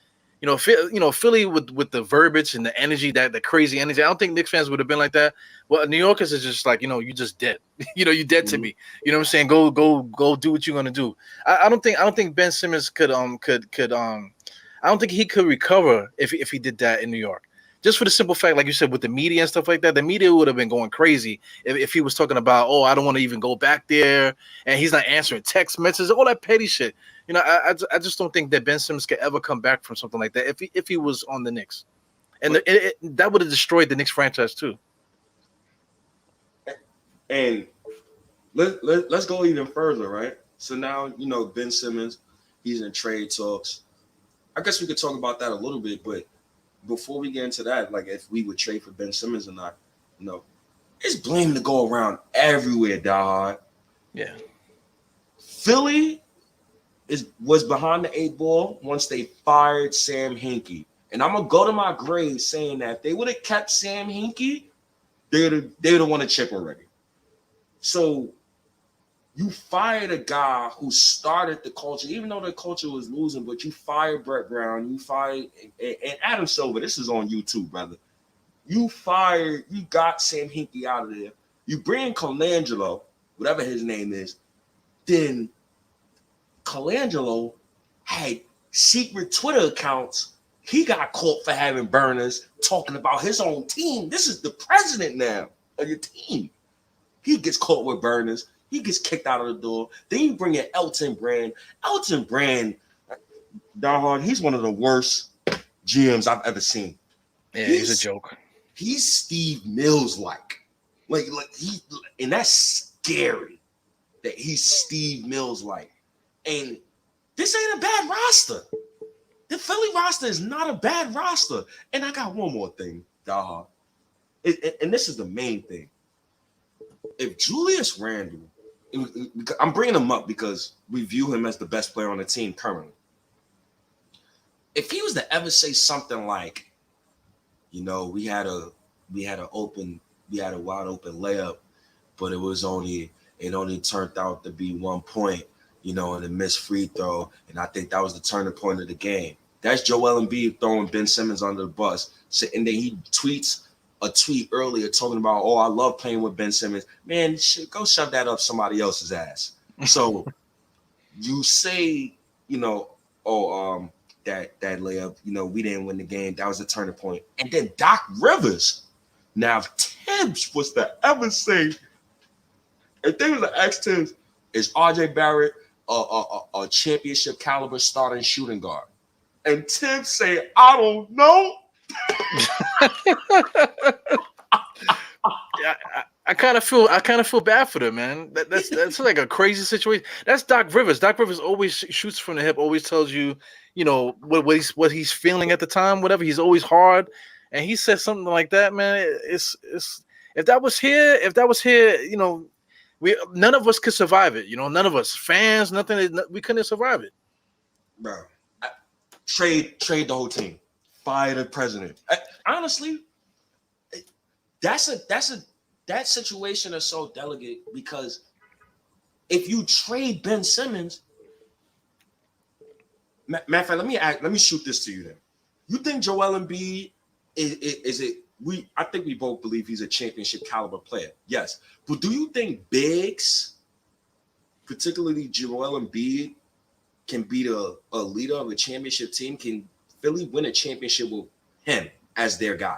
Philly with the verbiage and the energy, the crazy energy. I don't think Knicks fans would have been like that. Well, New Yorkers is just like, you just dead. You dead to me. You know what I'm saying? Go do what you're gonna do. I don't think Ben Simmons could I don't think he could recover if he did that in New York. Just for the simple fact, like you said, with the media and stuff like that, the media would have been going crazy if he was talking about, oh, I don't want to even go back there, and he's not answering text messages, all that petty shit. You know, I just don't think that Ben Simmons could ever come back from something like that if he was on the Knicks, and that would have destroyed the Knicks franchise too. And let's go even further, right? So now, you know, Ben Simmons, he's in trade talks. I guess we could talk about that a little bit, but before we get into that, like if we would trade for Ben Simmons or not, you know, it's blame to go around everywhere, dog. Yeah. Philly was behind the 8 ball once they fired Sam Hinkie. And I'm gonna go to my grave saying that if they would have kept Sam Hinkie, they would have won a chip already. So you fired a guy who started the culture, even though the culture was losing, but you fired Brett Brown, you fired and Adam Silver. This is on YouTube, brother. You got Sam Hinkie out of there. You bring Colangelo, whatever his name is, then Colangelo had secret Twitter accounts. He got caught for having burners, talking about his own team. This is the president now of your team. He gets caught with burners. He gets kicked out of the door. Then you bring in Elton Brand. Elton Brand, Diehard, he's one of the worst GMs I've ever seen. Yeah, he's a joke. He's Steve Mills-like. Like he, and that's scary that he's Steve Mills-like. And this ain't a bad roster. The Philly roster is not a bad roster. And I got one more thing, Diehard. And this is the main thing. If Julius Randle, I'm bringing him up because we view him as the best player on the team currently. If he was to ever say something like, you know, we had a wide open layup, but it only turned out to be 1 point, you know, and a missed free throw, and I think that was the turning point of the game. That's Joel Embiid throwing Ben Simmons under the bus, and then he tweets a tweet earlier talking about, oh, I love playing with Ben Simmons. Man, go shove that up somebody else's ass. So you say, you know, that layup, you know, we didn't win the game. That was a turning point. And then Doc Rivers. Now, if Tibbs was to ever say, if they was to ask Tibbs, is RJ Barrett a championship caliber starting shooting guard? And Tibbs say, I don't know. Yeah, I kind of feel bad for them, man. That's like a crazy situation. That's Doc Rivers. Doc Rivers always shoots from the hip. Always tells you, you know, what he's feeling at the time. Whatever. He's always hard, and he said something like that, man. It's if that was here, you know, none of us could survive it. You know, none of us fans, nothing. We couldn't survive it, bro. Trade the whole team. Fire the president. Honestly, that situation is so delicate because if you trade Ben Simmons, matter of fact, let me shoot this to you then. You think Joel Embiid is it? I think we both believe he's a championship caliber player. Yes, but do you think bigs, particularly Joel Embiid, can be a leader of a championship team? Can Philly win a championship with him as their guy?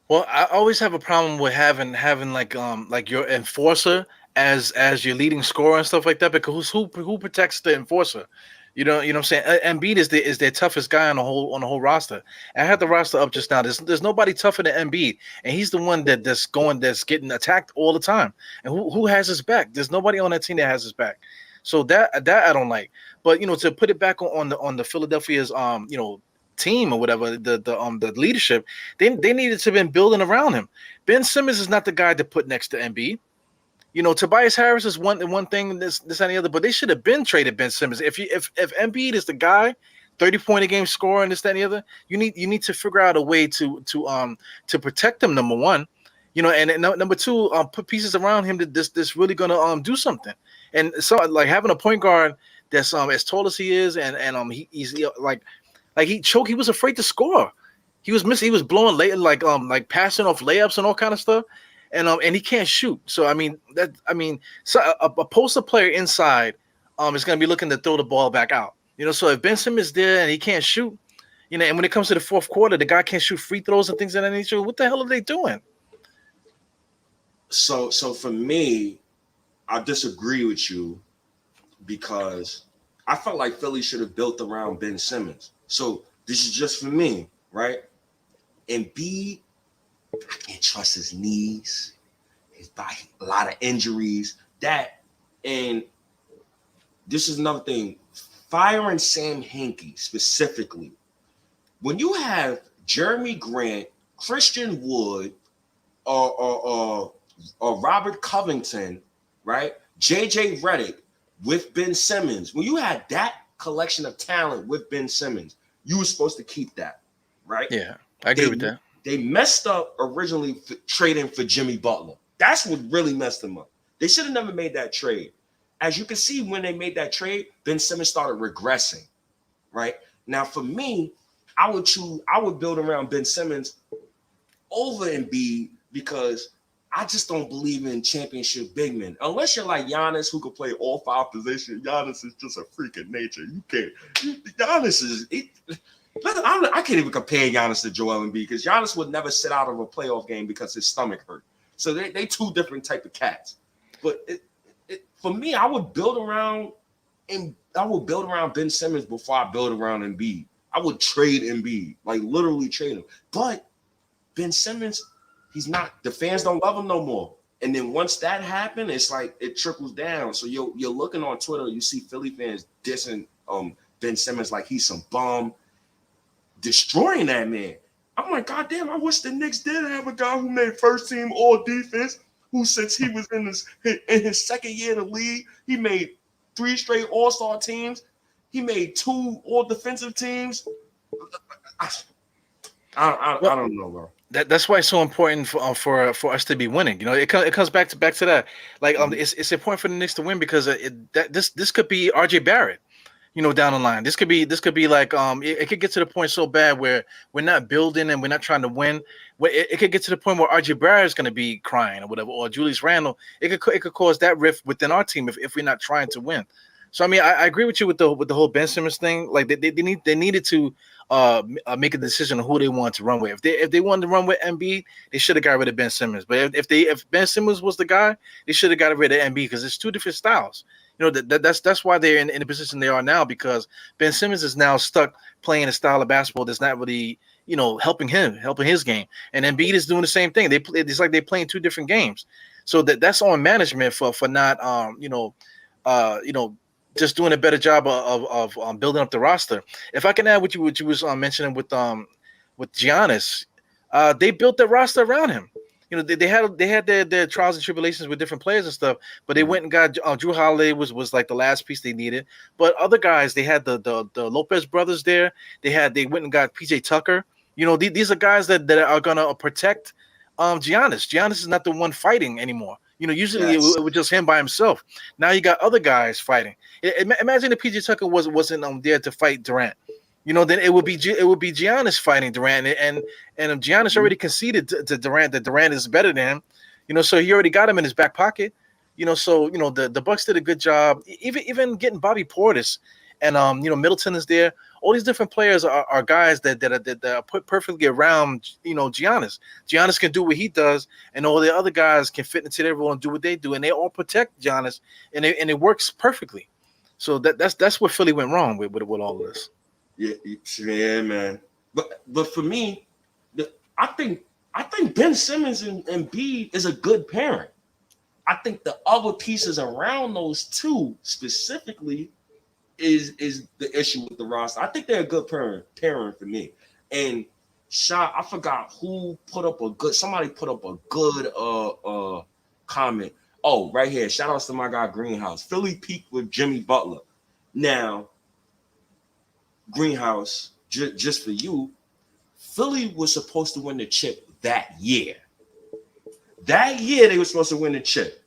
Well, I always have a problem with having like your enforcer as your leading scorer and stuff like that, because who protects the enforcer? You know what I'm saying? Embiid is their toughest guy on the whole roster. I had the roster up just now. There's nobody tougher than Embiid, and he's the one that's getting attacked all the time. And who has his back? There's nobody on that team that has his back. So that I don't like. But you know, to put it back on the Philadelphia's you know, team or whatever, the leadership, they needed to have been building around him. Ben Simmons is not the guy to put next to Embiid. You know, Tobias Harris is one thing, this and the other, but they should have been traded Ben Simmons. If Embiid is the guy, 30-point a game scorer and this, that, and the other, you need to figure out a way to protect him, number one. You know, and number two, put pieces around him that's really gonna do something. And so, like, having a point guard that's as tall as he is, and he's like he choked. He was afraid to score. He was missing. He was blowing late, like passing off layups and all kind of stuff. And he can't shoot. So so a poster player inside is gonna be looking to throw the ball back out. So if Ben Simmons there and he can't shoot, and when it comes to the fourth quarter, the guy can't shoot free throws and things of that nature. What the hell are they doing? So for me, I disagree with you because I felt like Philly should have built around Ben Simmons. So this is just for me, right? And B, I can't trust his knees, his body, a lot of injuries. And this is another thing. Firing Sam Hinkie specifically. When you have Jeremy Grant, Christian Wood, or Robert Covington, right? JJ Redick with Ben Simmons. When you had that collection of talent with Ben Simmons, you were supposed to keep that, right? Yeah, I agree with that. They messed up originally trading for Jimmy Butler. That's what really messed them up. They should have never made that trade. As you can see, when they made that trade, Ben Simmons started regressing, right? Now, for me, I would build around Ben Simmons over Embiid because I just don't believe in championship big men. Unless you're like Giannis, who can play all 5 positions. Giannis is just a freak of nature. You can't. Giannis is. I can't even compare Giannis to Joel Embiid because Giannis would never sit out of a playoff game because his stomach hurt. So they two different type of cats. But for me, I would build around Ben Simmons before I build around Embiid. I would trade Embiid, like literally trade him. But Ben Simmons, he's not. The fans don't love him no more. And then once that happened, it's like it trickles down. So you're looking on Twitter, you see Philly fans dissing Ben Simmons like he's some bum, destroying that man. I'm like, God damn, I wish the Knicks did have a guy who made first team all defense, who since he was in his second year in the league, he made 3 straight all-star teams. He made 2 all defensive teams. I don't know, bro. That's why it's so important for us to be winning. It comes back to that. Like it's important for the Knicks to win because this could be RJ Barrett. Down the line, this could be like it could get to the point so bad where we're not building and we're not trying to win. It could get to the point where RJ Barrett is going to be crying or whatever, or Julius Randle. It could cause that rift within our team if we're not trying to win. So I mean, I agree with you with the whole Ben Simmons thing. Like they needed to make a decision on who they want to run with. If they wanted to run with Embiid, they should have got rid of Ben Simmons. But if Ben Simmons was the guy, they should have got rid of Embiid because it's 2 different styles. That's why they're in the position they are now because Ben Simmons is now stuck playing a style of basketball that's not really helping his game, and Embiid is doing the same thing. It's like they're playing 2 different games. So that's on management for not just doing a better job of building up the roster. If I can add what you was mentioning with Giannis, they built the roster around him. They had their trials and tribulations with different players and stuff, but they went and got Drew Holiday was like the last piece they needed. But other guys, they had the Lopez brothers there. They went and got PJ Tucker. These are guys that are gonna protect Giannis. Giannis is not the one fighting anymore. Usually it was just him by himself. Now you got other guys fighting. Imagine if PJ Tucker wasn't there to fight Durant. Then it would be Giannis fighting Durant, and Giannis already conceded to Durant that Durant is better than him. So he already got him in his back pocket. So the Bucks did a good job, even getting Bobby Portis, and Middleton is there. All these different players are guys that are put perfectly around Giannis. Giannis can do what he does, and all the other guys can fit into their role and do what they do, and they all protect Giannis, and it works perfectly. So that's where Philly went wrong with all of this. Yeah, man. But for me, I think Ben Simmons and Embiid is a good pairing. I think the other pieces around those two specifically is the issue with the roster. I think they're a good pairing for me. And I forgot who somebody put up a good comment. Oh, right here. Shout outs to my guy Greenhouse. Philly peaked with Jimmy Butler. Now, Greenhouse, just for you, Philly was supposed to win the chip that year. That year they were supposed to win the chip.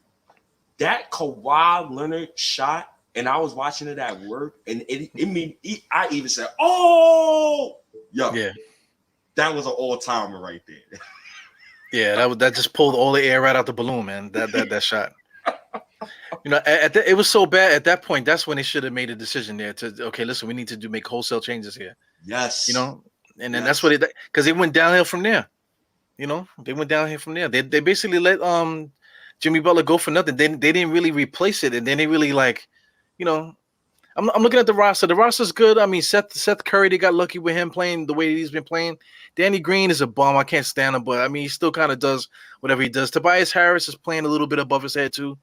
That Kawhi Leonard shot, and I was watching it at work, and I even said, "Oh, yeah, that was an all-timer right there." Yeah, that just pulled all the air right out the balloon, man. That shot. It was so bad at that point. That's when they should have made a decision there to okay, listen, we need to make wholesale changes here. Yes. And then that's what it because they went downhill from there. They went downhill from there. They basically let Jimmy Butler go for nothing. They didn't really replace it, and then they really like, you know. I'm looking at the roster. The roster's good. I mean, Seth Curry, they got lucky with him playing the way he's been playing. Danny Green is a bum. I can't stand him, but I mean, he still kind of does whatever he does. Tobias Harris is playing a little bit above his head too.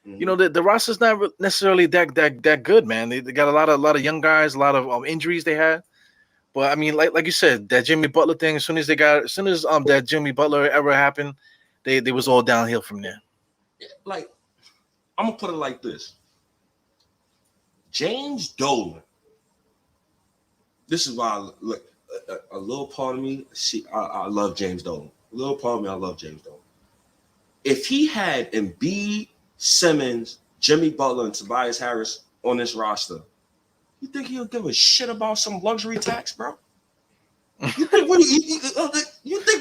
The roster's not necessarily that good, man. They got a lot of young guys, a lot of injuries they had. But I mean, like you said, that Jimmy Butler thing. As soon as that Jimmy Butler ever happened, they was all downhill from there. Like, I'm gonna put it like this: James Dolan. This is why I look. A little part of me, I love James Dolan. A little part of me, I love James Dolan. If he had Embiid, Simmons, Jimmy Butler, and Tobias Harris on this roster, you think he'll give a shit about some luxury tax, bro? You think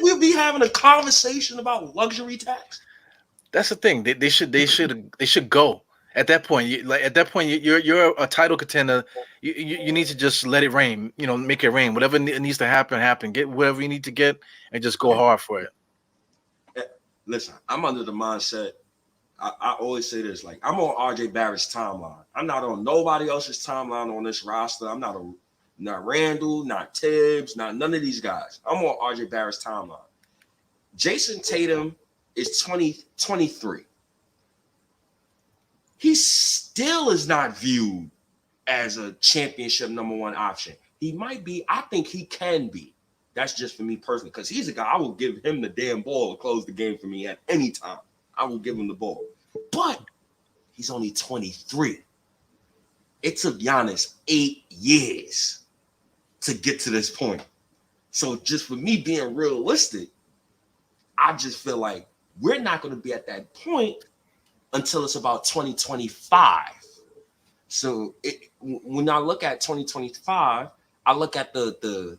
we'll be having a conversation about luxury tax? That's the thing. They should go at that point. You're a title contender. You need to just let it rain. Make it rain. Whatever needs to happen. Get whatever you need to get and just go hard for it. Listen, I'm under the mindset. I always say this, like, I'm on RJ Barrett's timeline. I'm not on nobody else's timeline on this roster. I'm not Randall, not Tibbs, not none of these guys. I'm on RJ Barrett's timeline. Jason Tatum is 23. He still is not viewed as a championship number one option. He might be. I think he can be. That's just for me personally, because he's a guy, I will give him the damn ball to close the game for me at any time. I will give him the ball. But he's only 23. It took Giannis 8 years to get to this point. So just for me being realistic, I just feel like we're not going to be at that point until it's about 2025. So when I look at 2025, I look at the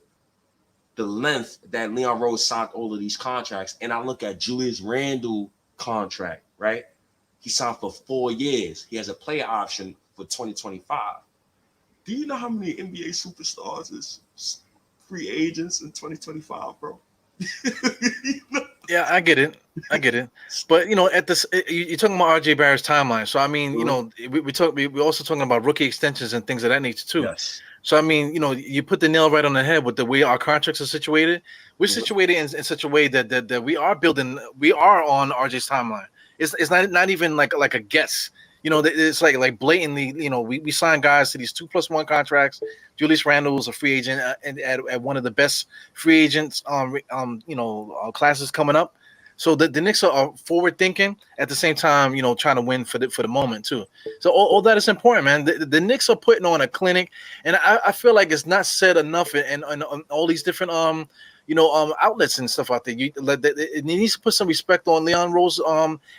length that Leon Rose signed all of these contracts, and I look at Julius Randle contract, right? He signed for 4 years. He has a player option for 2025. Do you know how many NBA superstars is free agents in 2025, bro? Yeah, I get it. But at this, you're talking about RJ Barrett's timeline. So I mean, we're also talking about rookie extensions and things of that nature too. Yes. So I mean, you put the nail right on the head with the way our contracts are situated. We're situated in such a way that we are on RJ's timeline. It's not even like a guess. It's like blatantly. We sign guys to these 2+1 contracts. Julius Randle is a free agent at one of the best free agents classes coming up. So the Knicks are forward thinking at the same time, trying to win for the moment too. So all that is important, man. The Knicks are putting on a clinic, and I feel like it's not said enough and all these different outlets and stuff out there. It needs to put some respect on Leon Rose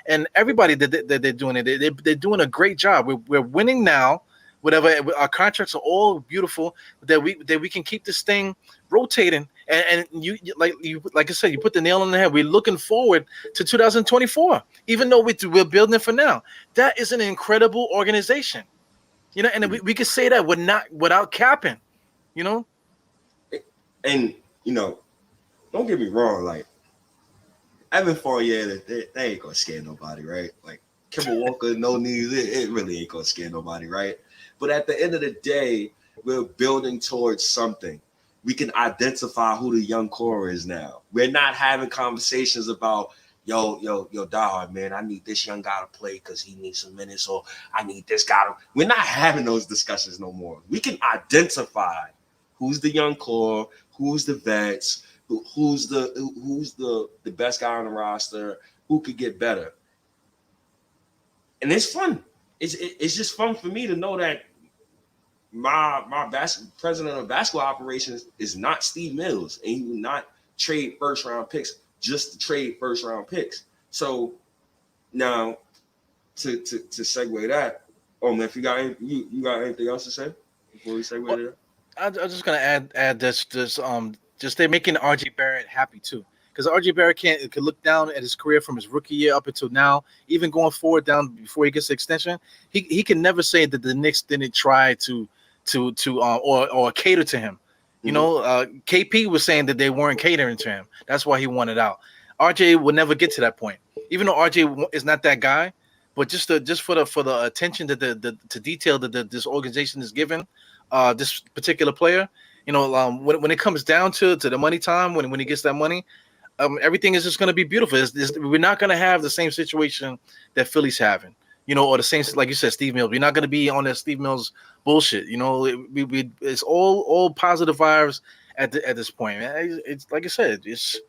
and everybody that they're doing it. They're doing a great job. We're winning now. Whatever, our contracts are all beautiful. That we can keep this thing rotating. And like I said, you put the nail on the head. We're looking forward to 2024, even though we're building it for now. That is an incredible organization, and we can say that without capping, And don't get me wrong, like Evan Fournier, they ain't gonna scare nobody, right? Like Kemba Walker, no knees, it really ain't gonna scare nobody, right? But at the end of the day, we're building towards something. We can identify who the young core is now. We're not having conversations about, yo, Diehard, man, I need this young guy to play because he needs some minutes, or I need this guy to. We're not having those discussions no more. We can identify who's the young core, who's the vets, who's the best guy on the roster, who could get better. And it's fun. It's just fun for me to know that my president of basketball operations is not Steve Mills, and he will not trade first round picks just to trade first round picks. So now to segue that, if you got anything else to say before we segue to that? I'm just gonna add this. Just they're making RJ Barrett happy too. because RJ Barrett could look down at his career from his rookie year up until now, even going forward down before he gets the extension. He can never say that the Knicks didn't try to or cater to him. You know, KP was saying that they weren't catering to him. That's why he wanted out. RJ would never get to that point, even though RJ is not that guy. But just for the attention that to detail that this organization is giving this particular player, you know, when it comes down to the money time, when he gets that money, everything is just going to be beautiful. We're not going to have the same situation that Philly's having, you know, or the same, like you said, Steve Mills. We're not going to be on that Steve Mills bullshit. You know, it's all positive vibes at this point, man. It's like I said, it's,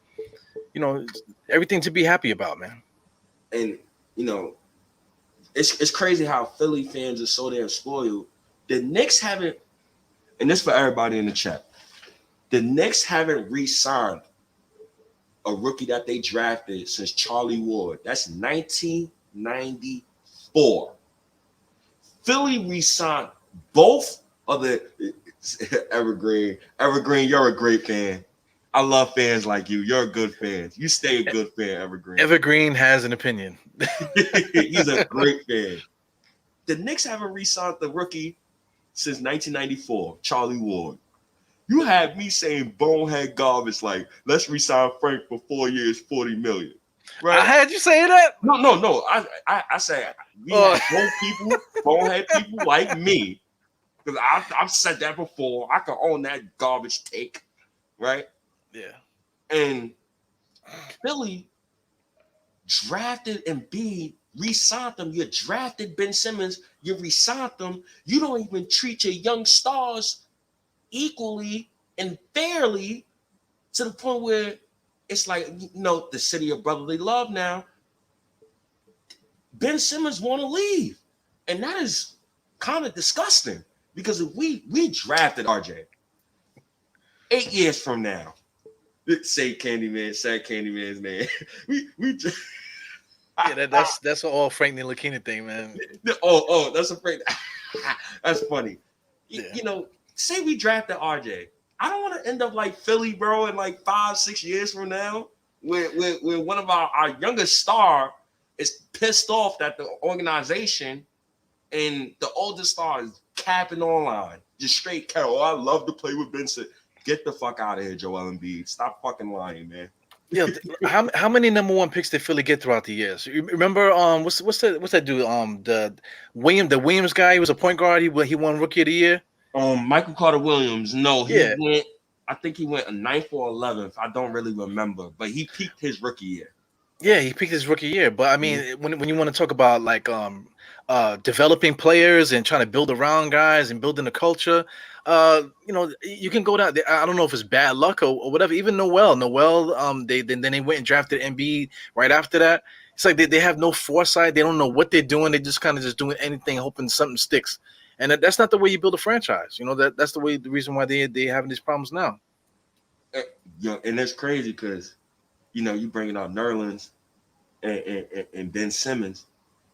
you know, it's everything to be happy about, man. And you know, it's crazy how Philly fans are so damn spoiled. The Knicks haven't, and this for everybody in the chat, the Knicks haven't re-signed a rookie that they drafted since Charlie Ward. That's 1994. Philly re-signed both of the Evergreen. Evergreen, you're a great fan. I love fans like you. You're a good fan. You stay a good fan, Evergreen. Evergreen has an opinion. He's a great fan. The Knicks haven't re-signed the rookie since 1994, Charlie Ward. You had me saying bonehead garbage like, let's re-sign Frank for 4 years, $40 million. Right? I had you say that? No. I said we had bonehead people like me, because I've said that before. I can own that garbage take, right? Yeah. And Philly drafted Embiid, re-signed them. You drafted Ben Simmons, you re-signed them. You don't even treat your young stars equally and fairly, to the point where it's like, you know, the city of brotherly love now. Ben Simmons want to leave. And that is kind of disgusting, because if we drafted RJ 8 years from now, say Candyman, sad Candyman's name. Yeah, that's all Frank Ntilikina thing, man. Oh, that's a Frank. That's funny. Yeah. You know, say we drafted RJ. I don't want to end up like Philly, bro, in like 5-6 years from now, where one of our youngest star is pissed off that the organization and the oldest star is capping online. Just straight Carol. I love to play with Vincent. Get the fuck out of here, Joel Embiid. Stop fucking lying, man. Yeah, how many number one picks did Philly get throughout the years? You remember what's that dude? The Williams guy. He was a point guard. He won Rookie of the Year. Michael Carter Williams. No, Yeah. went. I think he went 9th or 11th. I don't really remember, but he peaked his rookie year. Yeah, he peaked his rookie year. But I mean, when you want to talk about like developing players and trying to build around guys and building a culture, you know, you can go down. I don't know if it's bad luck or whatever. Even Noel, they went and drafted Embiid right after that. It's like they have no foresight. They don't know what they're doing. They just kind of just doing anything, hoping something sticks. And that's not the way you build a franchise. You know, that's the reason why they having these problems now. Yeah, and that's crazy because, you know, you bringing out Nerlens and Ben Simmons.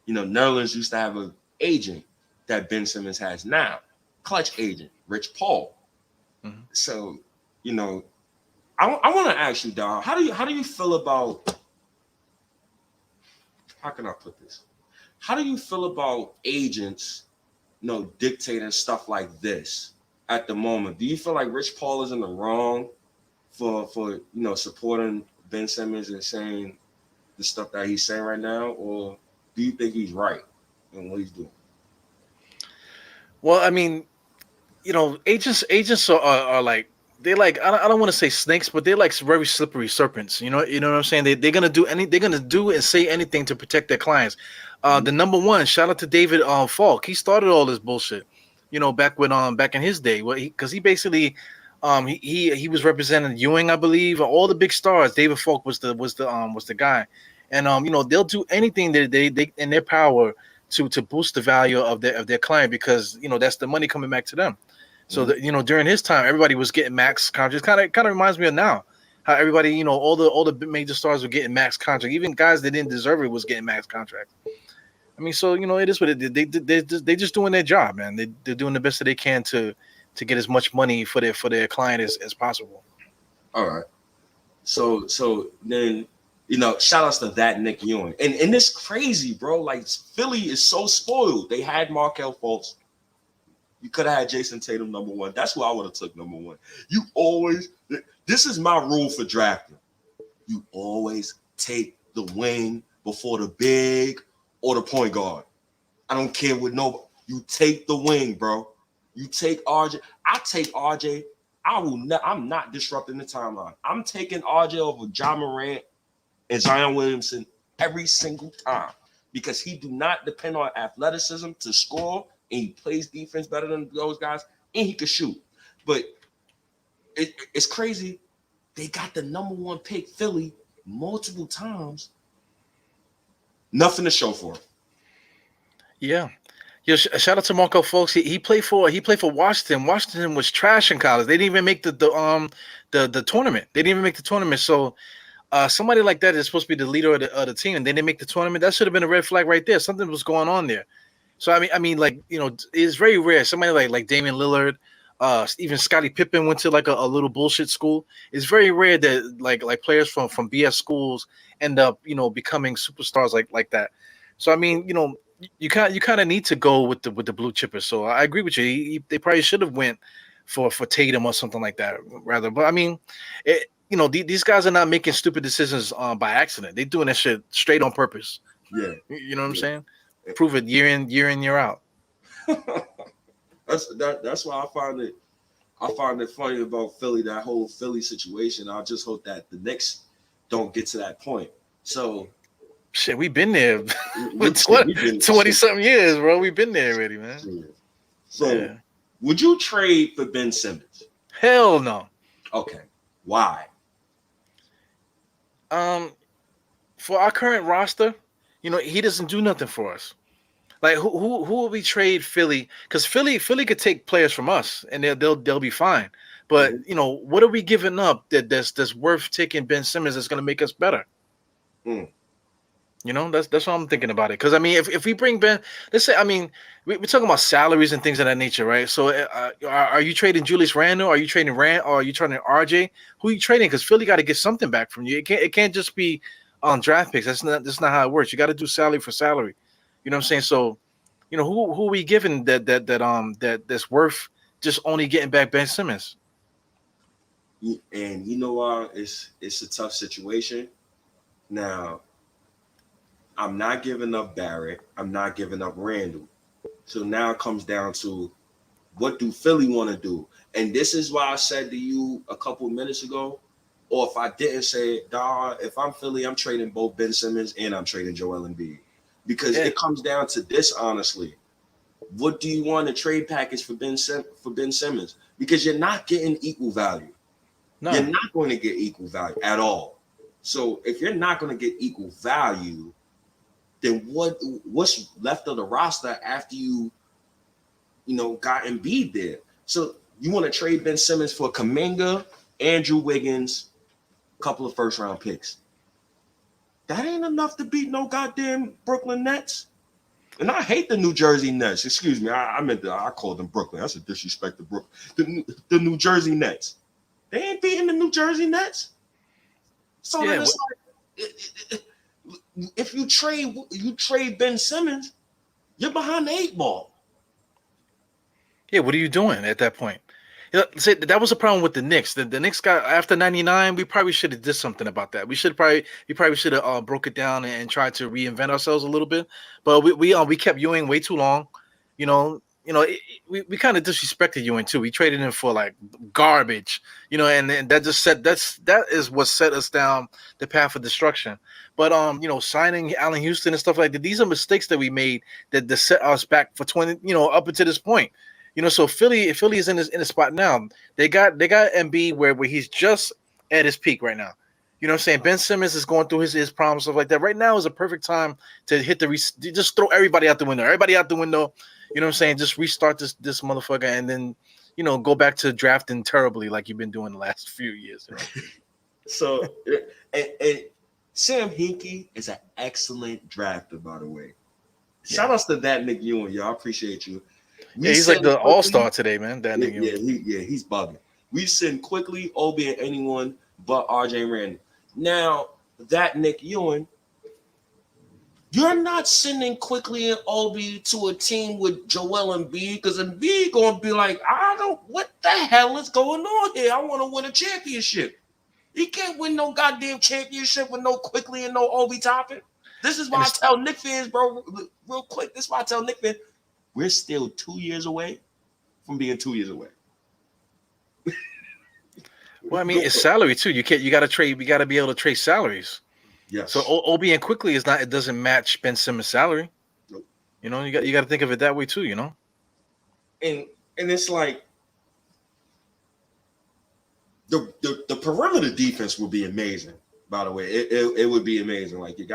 You know, Nerlens used to have an agent that Ben Simmons has now, clutch agent, Rich Paul. Mm-hmm. So, you know, I want to ask you, dog, how do you feel about, how can I put this? How do you feel about agents, you know, dictating stuff like this at the moment? Do you feel like Rich Paul is in the wrong for you know, supporting Ben Simmons and saying the stuff that he's saying right now, or do you think he's right in what he's doing? Well, I mean, you know, agents are like, they're like, I don't want to say snakes, but they're like very slippery serpents. You know what I'm saying? They're gonna do and say anything to protect their clients. The number one, shout out to David Falk. He started all this bullshit, you know, back in his day, because he basically he was representing Ewing, I believe, all the big stars. David Falk was the guy, and you know, they'll do anything that they in their power to boost the value of their client, because you know that's the money coming back to them. So that, you know, during his time, everybody was getting max contracts. Kind of reminds me of now, how everybody, you know, all the major stars were getting max contracts. Even guys that didn't deserve it was getting max contracts. I mean, so you know, it is what it is. They just doing their job, man. They're doing the best that they can to get as much money for their client as possible. All right. So then, shout outs to that Nick Ewing. And it's crazy, bro. Like Philly is so spoiled. They had Markelle Fultz. You could have had Jason Tatum number one. That's who I would have took number one. You always, this is my rule for drafting. You always take the wing before the big or the point guard. I don't care what nobody. You take the wing, bro. You take RJ. I take RJ. I'm not disrupting the timeline. I'm taking RJ over John Morant and Zion Williamson every single time because he do not depend on athleticism to score, and he plays defense better than those guys, and he can shoot. But it's crazy. They got the number one pick, Philly, multiple times. Nothing to show for it. Yeah. Shout out to Marco Fultz. He played for Washington. Washington was trash in college. They didn't even make the tournament. They didn't even make the tournament. So somebody like that is supposed to be the leader of the team, and they didn't make the tournament. That should have been a red flag right there. Something was going on there. So I mean, like it's very rare. Somebody like Damian Lillard, even Scottie Pippen went to like a little bullshit school. It's very rare that like players from BS schools end up becoming superstars like that. So I mean, you kind of need to go with the blue chippers. So I agree with you. They probably should have went for Tatum or something like that rather. But I mean, these guys are not making stupid decisions by accident. They're doing that shit straight on purpose. Yeah, you know what I'm saying? Prove it year in year out. That's why I find it funny about Philly, that whole Philly situation. I just hope that the Knicks don't get to that point. So shit, we've been there for 20 something years, bro. We've been there already, man. Yeah. So would you trade for Ben Simmons? Hell no. Okay. Why? For our current roster, he doesn't do nothing for us. Like who will we trade Philly? Because Philly could take players from us and they'll be fine. But what are we giving up that's worth taking Ben Simmons that's gonna make us better? That's what I'm thinking about it. Because I mean, if we bring Ben, let's say, I mean, we're talking about salaries and things of that nature, right? So are you trading Julius Randle? Are you trading Rand? Or are you trading RJ? Who are you trading? Because Philly got to get something back from you. It can't just be on draft picks. That's not how it works. You got to do salary for salary. You know what I'm saying? So, who are we giving that's worth just only getting back Ben Simmons? And it's a tough situation. Now, I'm not giving up Barrett. I'm not giving up Randall. So now it comes down to what do Philly want to do? And this is why I said to you a couple of minutes ago, or if I didn't say it, if I'm Philly, I'm trading both Ben Simmons and I'm trading Joel Embiid. Because it comes down to this, honestly. What do you want a trade package for Ben Simmons? Because you're not getting equal value. No. You're not going to get equal value at all. So if you're not going to get equal value, then what's left of the roster after you got Embiid there? So you want to trade Ben Simmons for Kuminga, Andrew Wiggins, a couple of first-round picks. That ain't enough to beat no goddamn Brooklyn Nets. And I hate the New Jersey Nets. Excuse me, I called them Brooklyn. That's a disrespect to Brooklyn. The New Jersey Nets. They ain't beating the New Jersey Nets. So then it's like, if you trade Ben Simmons, you're behind the 8 ball. Yeah, what are you doing at that point? That was a problem with the Knicks. The Knicks got after '99. We probably should have did something about that. We probably should have broke it down and tried to reinvent ourselves a little bit. But we kept Ewing way too long. We kind of disrespected Ewing too. We traded him for like garbage. And that just that is what set us down the path of destruction. But signing Allen Houston and stuff like that, these are mistakes that we made that set us back for 20. Up until this point. So Philly is in a spot now. They got Embiid where he's just at his peak right now. You know what I'm saying? Ben Simmons is going through his problems, stuff like that. Right now is a perfect time to hit just throw everybody out the window. Everybody out the window. You know what I'm saying? Just restart this motherfucker and then, go back to drafting terribly like you've been doing the last few years. So, and Sam Hinkie is an excellent drafter, by the way. Shout outs to that Nick Ewing, y'all. I appreciate you. He's like the all-star today, man. That nigga. Yeah, he's bugging. We send quickly, albeit anyone, but RJ Randall. Now that Nick Ewing, you're not sending Quickly and Obi to a team with Joel Embiid because Embiid gonna be like, I don't, what the hell is going on here? I want to win a championship. He can't win no goddamn championship with no Quickly and no Obi Toppin. This is why I tell Knicks fans, bro, real quick. This is why I tell Knicks fans, we're still 2 years away from being 2 years away. Well, I mean, it's salary too. You got to trade. You got to be able to trade salaries. Yes. So Obi and Quickly is not. It doesn't match Ben Simmons' salary. Nope. You know, you got to think of it that way too. You know. And it's like the perimeter defense will be amazing. By the way, it would be amazing. Like you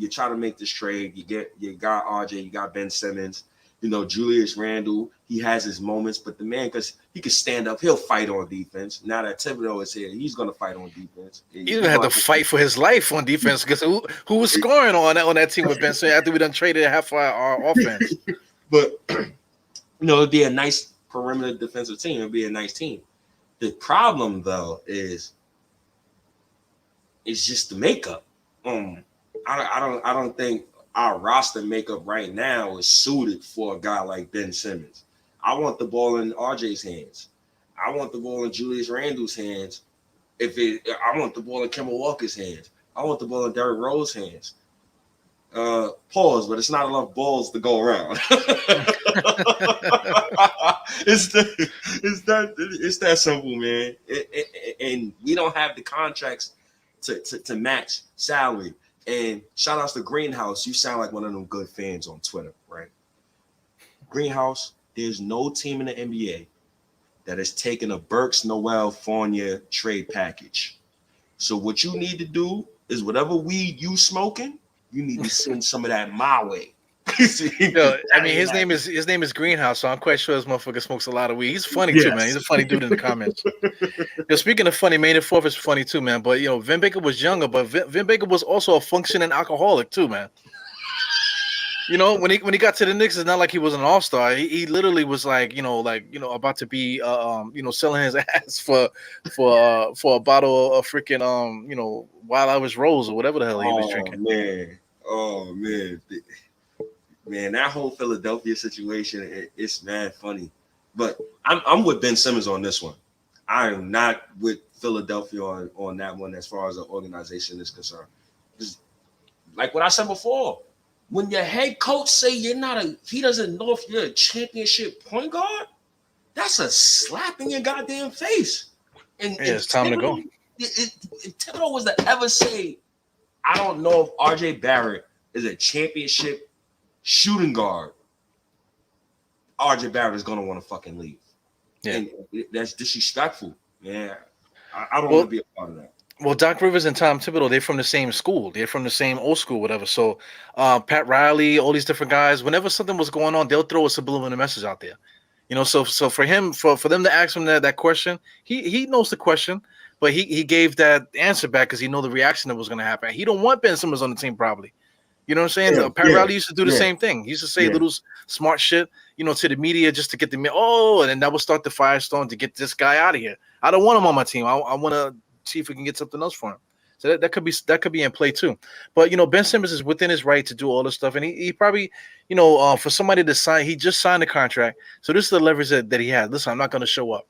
try to make this trade. You got RJ. You got Ben Simmons. You know, Julius Randle, he has his moments, but the man, because he can stand up, he'll fight on defense. Now that Thibodeau is here, he's going to fight on defense. He even had to fight for his life on defense because who was scoring on that team with Ben Simmons after we done traded half our offense? But, you know, it'd be a nice perimeter defensive team. It'd be a nice team. The problem, though, is just the makeup. I don't think our roster makeup right now is suited for a guy like Ben Simmons. I want the ball in RJ's hands. I want the ball in Julius Randle's hands. I want the ball in Kemba Walker's hands. I want the ball in Derrick Rose's hands. Pause, but it's not enough balls to go around. It's that simple, man. And we don't have the contracts to match salary. And shout outs to Greenhouse. You sound like one of them good fans on Twitter, right? Greenhouse, there's no team in the NBA that has taken a Burks Noel Fournier trade package. So what you need to do is whatever weed you smoking, you need to send some of that my way. Yo, I mean, his name is Greenhouse, so I'm quite sure this motherfucker smokes a lot of weed. He's funny too, man. He's a funny dude in the comments. Yo, speaking of funny, May the 4th is funny too, man. But Vin Baker was younger, but Vin Baker was also a functioning alcoholic too, man. You know, when he got to the Knicks, it's not like he was an all-star. He literally was like about to be selling his ass for a bottle of freaking Wild Irish Rose or whatever the hell he was drinking. Man, that whole Philadelphia situation, it's mad funny. But I'm with Ben Simmons on this one. I am not with Philadelphia on that one as far as the organization is concerned. Just like what I said before, when your head coach say he doesn't know if you're a championship point guard, that's a slap in your goddamn face. And it's time to go. If Thibodeau was to ever say, I don't know if RJ Barrett is a championship shooting guard, RJ Barrett is gonna want to fucking leave. Yeah, and that's disrespectful. Yeah, I don't want to be a part of that. Well, Doc Rivers and Tom Thibodeau, they're from the same school. They're from the same old school, whatever. So, Pat Riley, all these different guys. Whenever something was going on, they'll throw a subliminal message out there. You know, so for him, for them to ask him that question, he knows the question, but he gave that answer back because he know the reaction that was going to happen. He don't want Ben Simmons on the team, probably. You know what I'm saying? Yeah, Pat Riley used to do the same thing. He used to say little smart shit, to the media just to get and then that would start the firestorm to get this guy out of here. I don't want him on my team. I want to see if we can get something else for him. So that could be in play too. But Ben Simmons is within his right to do all this stuff, and he probably for somebody to sign, he just signed a contract. So this is the leverage that he has. Listen, I'm not going to show up.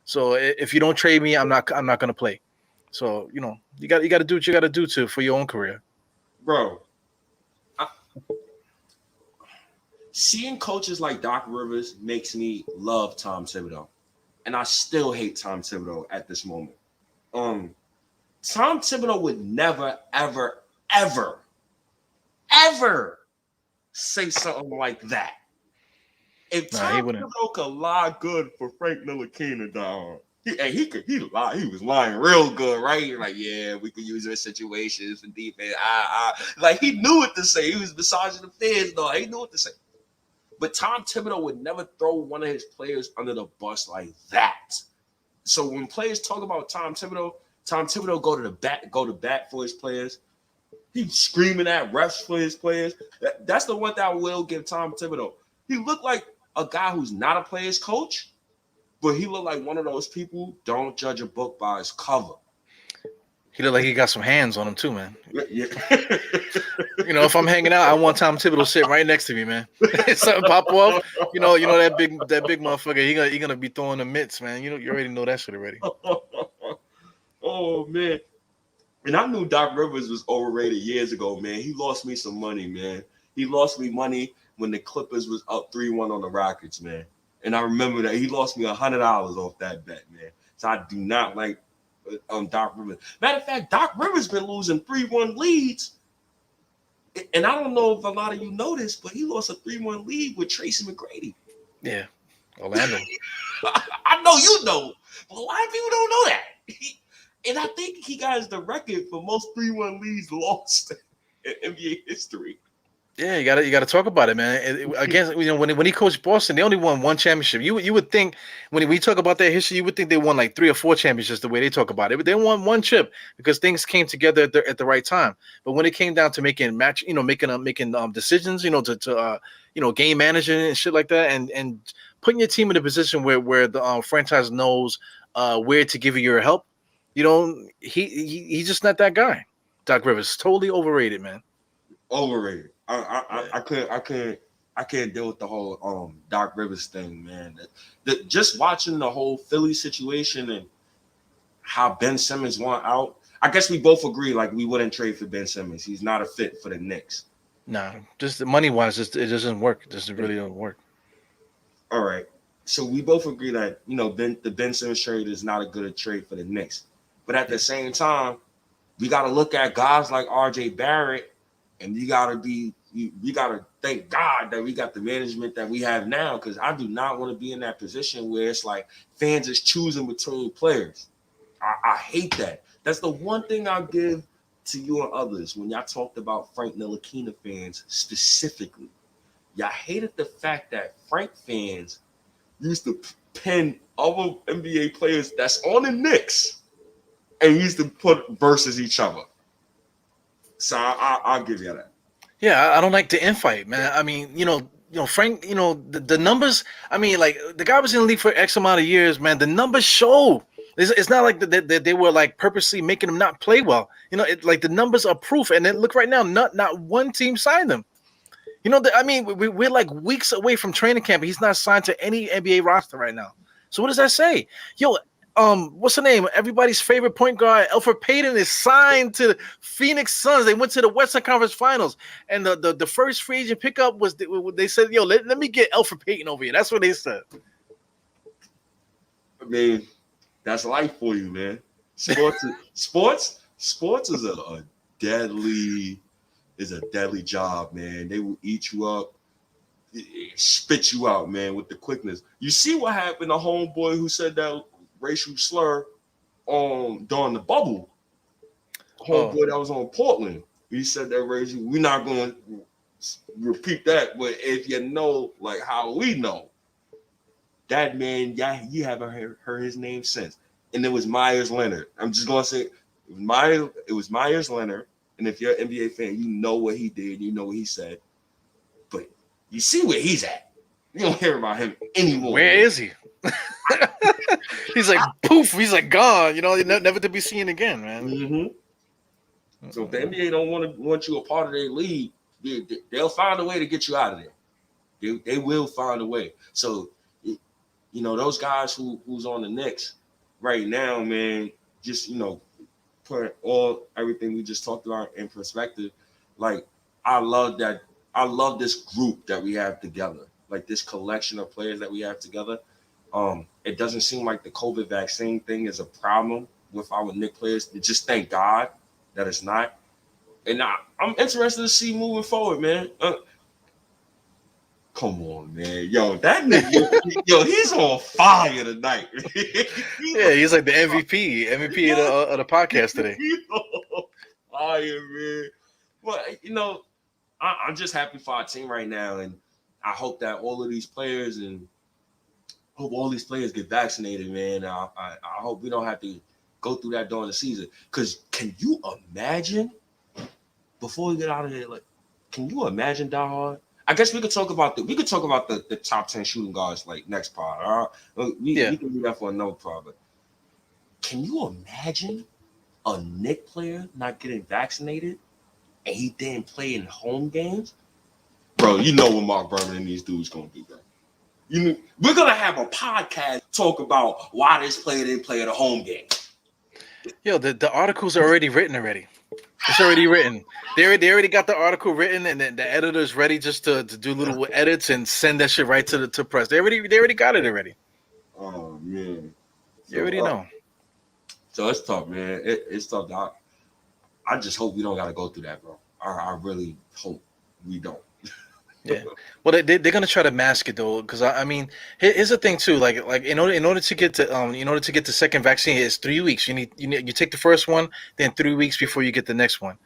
So if you don't trade me, I'm not going to play. So you got to do what you got to do for your own career, bro. Seeing coaches like Doc Rivers makes me love Tom Thibodeau, and I still hate Tom Thibodeau at this moment. Tom Thibodeau would never, ever, ever, ever say something like that. If Tom Thibodeau could lie good for Frank Ntilikina, dog, he lied. He was lying real good, right? He was like, yeah, we could use it in situations for defense. Like he knew what to say. He was massaging the fans, though. He knew what to say. But Tom Thibodeau would never throw one of his players under the bus like that. So when players talk about Tom Thibodeau go to bat for his players. He's screaming at refs for his players. That's the one that I will give Tom Thibodeau. He looked like a guy who's not a player's coach, but he looked like one of those people don't judge a book by its cover. He look like he got some hands on him too, man. Yeah. If I'm hanging out, I want Tom Thibodeau sitting right next to me, man. If something pop off, that big motherfucker. He gonna be throwing the mitts, man. You already know that shit already. Oh man. And I knew Doc Rivers was overrated years ago, man. He lost me some money, man. He lost me money when the Clippers was up 3-1 on the Rockets, man. And I remember that he lost me $100 off that bet, man. So I do not like Doc Rivers. Matter of fact, Doc Rivers been losing 3-1 leads. And I don't know if a lot of you know this, but he lost a 3-1 lead with Tracy McGrady. Yeah, Orlando. I know you know, but a lot of people don't know that. And I think he got the record for most 3-1 leads lost in NBA history. Yeah, you gotta talk about it, man. Again, when he coached Boston, they only won one championship. You would think when we talk about their history, you would think they won like 3 or 4 championships. The way they talk about it, but they won one chip because things came together at the right time. But when it came down to making decisions, to game managing and shit like that, and putting your team in a position where the franchise knows where to give you your help, he's just not that guy. Doc Rivers, totally overrated, man. Overrated. I can't deal with the whole Doc Rivers thing, man. Just watching the whole Philly situation and how Ben Simmons went out. I guess we both agree like we wouldn't trade for Ben Simmons. He's not a fit for the Knicks. No, just money wise, it doesn't work. It really doesn't work. All right. So we both agree that the Ben Simmons trade is not a good trade for the Knicks. But at the same time, we got to look at guys like R.J. Barrett. And you gotta thank God that we got the management that we have now, because I do not want to be in that position where it's like fans is choosing between players. I hate that. That's the one thing I'll give to you and others when y'all talked about Frank Ntilikina fans specifically. Y'all hated the fact that Frank fans used to pin other NBA players that's on the Knicks and used to put versus each other. So I'll give you that. Yeah, I don't like the infight, man. I mean, Frank, the numbers. I mean, like the guy was in the league for X amount of years, man. The numbers show. It's not like that they were like purposely making him not play well. Like the numbers are proof. And then look right now, not one team signed him. We're like weeks away from training camp. He's not signed to any NBA roster right now. So what does that say? What's the name? Everybody's favorite point guard, Elfrid Payton, is signed to the Phoenix Suns. They went to the Western Conference Finals, and the first free agent pickup was they said, let me get Elfrid Payton over here. That's what they said. I mean, that's life for you, man. Sports is a deadly job, man. They will eat you up, spit you out, man, with the quickness. You see what happened to homeboy who said that racial slur during the bubble. Homeboy that was on Portland. He said that racial. We're not going to repeat that, but if you know, like how we know, that man, you haven't heard his name since. And it was Myers Leonard. I'm just gonna say it was Myers Leonard. And if you're an NBA fan, you know what he did, you know what he said. But you see where he's at. You don't hear about him anymore. Where is he? He's like poof. He's like gone. Never to be seen again, man. Mm-hmm. So if the NBA don't want you a part of their league, they'll find a way to get you out of there. They will find a way. So those guys who's on the Knicks right now, man, just put everything we just talked about in perspective. Like I love this group that we have together, like this collection of players that we have together. It doesn't seem like the COVID vaccine thing is a problem with our Knicks players. Just thank God that it's not. And I'm interested to see moving forward, man. Come on, man. Yo, that nigga, he's on fire tonight. Yeah, he's like the MVP of the podcast today. He's on fire, man. But, I'm just happy for our team right now. And I hope that all these players get vaccinated, man. I hope we don't have to go through that during the season. Because can you imagine, before we get out of here, like, can you imagine, Diehard? I guess we could talk about the top 10 shooting guards like next pod. All right? We can do that for another pod. But can you imagine a Knicks player not getting vaccinated and he didn't play in home games, bro, you know what Mark Berman and these dudes gonna do, bro. We're gonna have a podcast talk about why this player didn't play at a home game. Yo, the articles are already written already. It's already written. They already got the article written, and the editor's ready just to do little edits and send that shit right to press. They already got it already. Oh man, You already know. So it's tough, man. It's tough. I just hope we don't got to go through that, bro. I really hope we don't. Yeah. Well, they're gonna try to mask it though, because I mean, here's the thing too. Like in order to get the second vaccine, it's 3 weeks. You take the first one, then 3 weeks before you get the next one.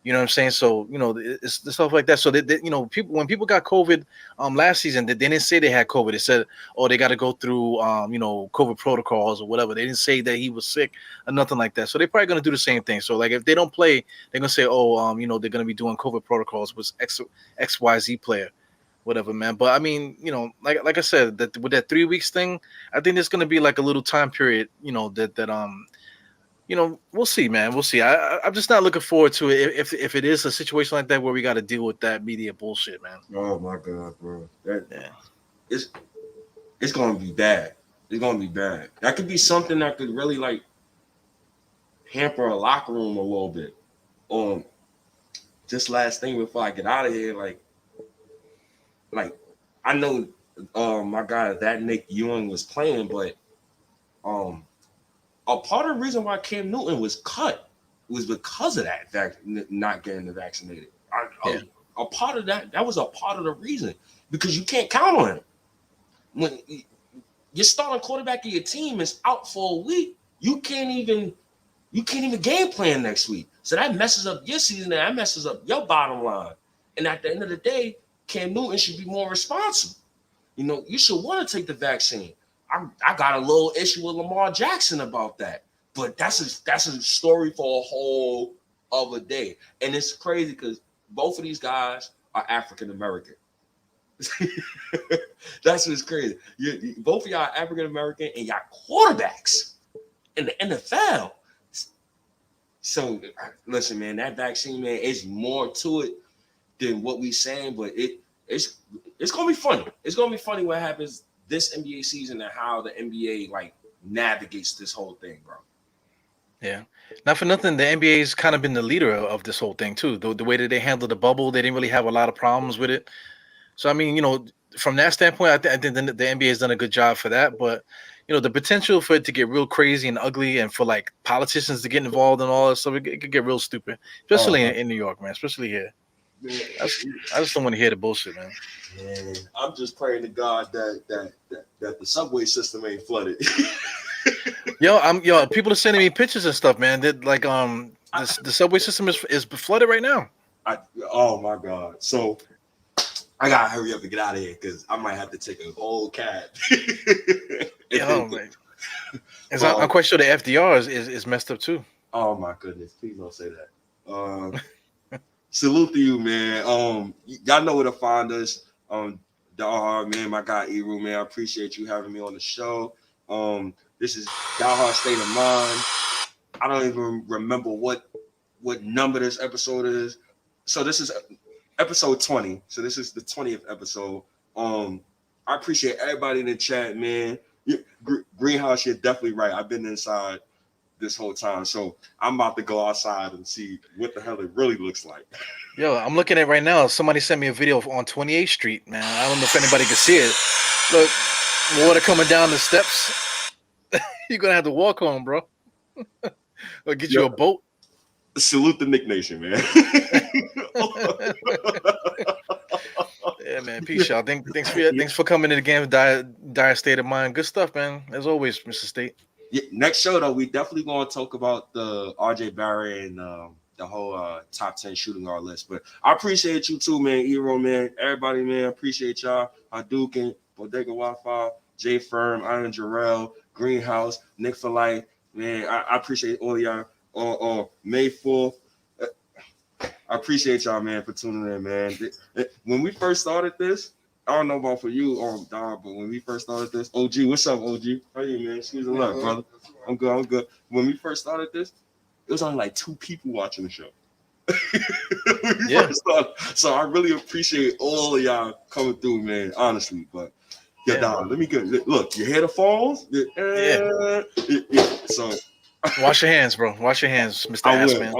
You know what I'm saying? So it's the stuff like that. So when people got COVID last season, they didn't say they had COVID. They said, oh, they got to go through COVID protocols or whatever. They didn't say that he was sick or nothing like that. So they're probably gonna do the same thing. So like if they don't play, they're gonna say, oh, they're gonna be doing COVID protocols with XYZ player, whatever, man. But I mean, like I said, that with that 3 weeks thing, I think there's gonna be like a little time period, we'll see, man. We'll see. I'm just not looking forward to it if it is a situation like that where we got to deal with that media bullshit, man. Oh my god, bro. Yeah. It's gonna be bad. It's gonna be bad. That could be something that could really like hamper a locker room a little bit. Just last thing before I get out of here, like I know my guy that Nick Ewing was playing, but a part of the reason why Cam Newton was cut was because of that not getting vaccinated. A part of that was a part of the reason, because you can't count on him. When your starting quarterback of your team is out for a week, you can't even game plan next week. So that messes up your season and that messes up your bottom line. And at the end of the day, Cam Newton should be more responsible. You should want to take the vaccine. I got a little issue with Lamar Jackson about that, but that's a story for a whole other day. And it's crazy because both of these guys are African American. That's what's crazy. Both of y'all are African American and y'all quarterbacks in the NFL. So listen, man, that vaccine, man, is more to it than what we saying, but it's gonna be funny. It's gonna be funny what happens this NBA season and how the NBA like navigates this whole thing, bro. Yeah. Not for nothing, the NBA's kind of been the leader of this whole thing too. The way that they handled the bubble, they didn't really have a lot of problems with it. So I mean, from that standpoint, I think the NBA has done a good job for that. But the potential for it to get real crazy and ugly, and for like politicians to get involved and all that stuff, it could get real stupid, especially in New York, man. Especially here. Man, I just don't want to hear the bullshit, man. Man, I'm just praying to God that the subway system ain't flooded. People are sending me pictures and stuff, man. That like the subway system is flooded right now. Oh my God. So I gotta hurry up and get out of here because I might have to take a whole cab. I'm quite sure the FDR is messed up too. Oh my goodness, please don't say that. Salute to you, man. Y'all know where to find us. Diehard, man, my guy Eru, man. I appreciate you having me on the show. This is Diehard State of Mind. I don't even remember what number this episode is. So this is episode 20. So this is the 20th episode. I appreciate everybody in the chat, man. Greenhouse, you're definitely right. I've been inside this whole time, so I'm about to go outside and see what the hell it really looks like. Yo, I'm looking at it right now. Somebody sent me a video on 28th Street, man. I don't know if anybody can see it. Look, water coming down the steps. You're gonna have to walk home, bro. Or get you a boat. Salute the Knick Nation, man. Yeah, man. Peace, y'all. Thanks for coming in again with Diehard State of Mind. Good stuff, man. As always, Mr. State. Yeah, next show though, we definitely gonna talk about the RJ Barrett and the whole top 10 shooting guard list. But I appreciate you too, man. Hero, man. Everybody, man. Appreciate y'all. Hadouken, Bodega Wi-Fi, J Firm, Iron Jarrell, Greenhouse, Nick for Life. Man, I appreciate all y'all. May 4th. I appreciate y'all, man, for tuning in, man. When we first started this, I don't know about for you, Don, but when we first started this, OG, what's up, OG? How you, man? Excuse me, brother. I'm good. When we first started this, it was only like 2 people watching the show. Yeah. So I really appreciate all of y'all coming through, man. Honestly, but yeah, dog, let me get look. You hear the falls? Yeah. So Wash your hands, bro. Wash your hands, Mr. I Ass will. Man.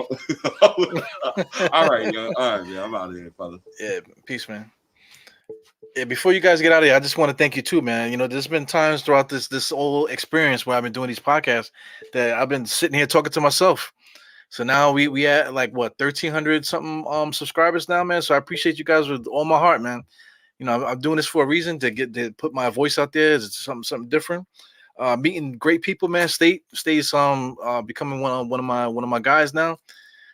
All right, yo. All right, man. I'm out of here, fella. Yeah, peace, man. Yeah, before you guys get out of here, I just want to thank you too, man. You know, there's been times throughout this whole experience where I've been doing these podcasts that I've been sitting here talking to myself. So now we at like what 1,300 something subscribers now, man. So I appreciate you guys with all my heart, man. You know, I'm doing this for a reason to put my voice out there. It's something different. Meeting great people, man. Stays becoming one of my guys now.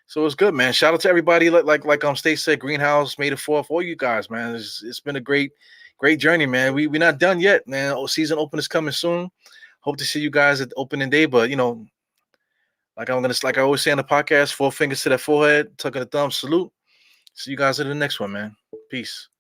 So it's good, man. Shout out to everybody. Like Stay said, Greenhouse, May the 4th, all you guys, man. It's been a great journey, man. We're not done yet, man. Season open is coming soon. Hope to see you guys at the opening day. But you know, like I always say on the podcast, 4 fingers to that forehead, tucking the thumb, salute. See you guys in the next one, man. Peace.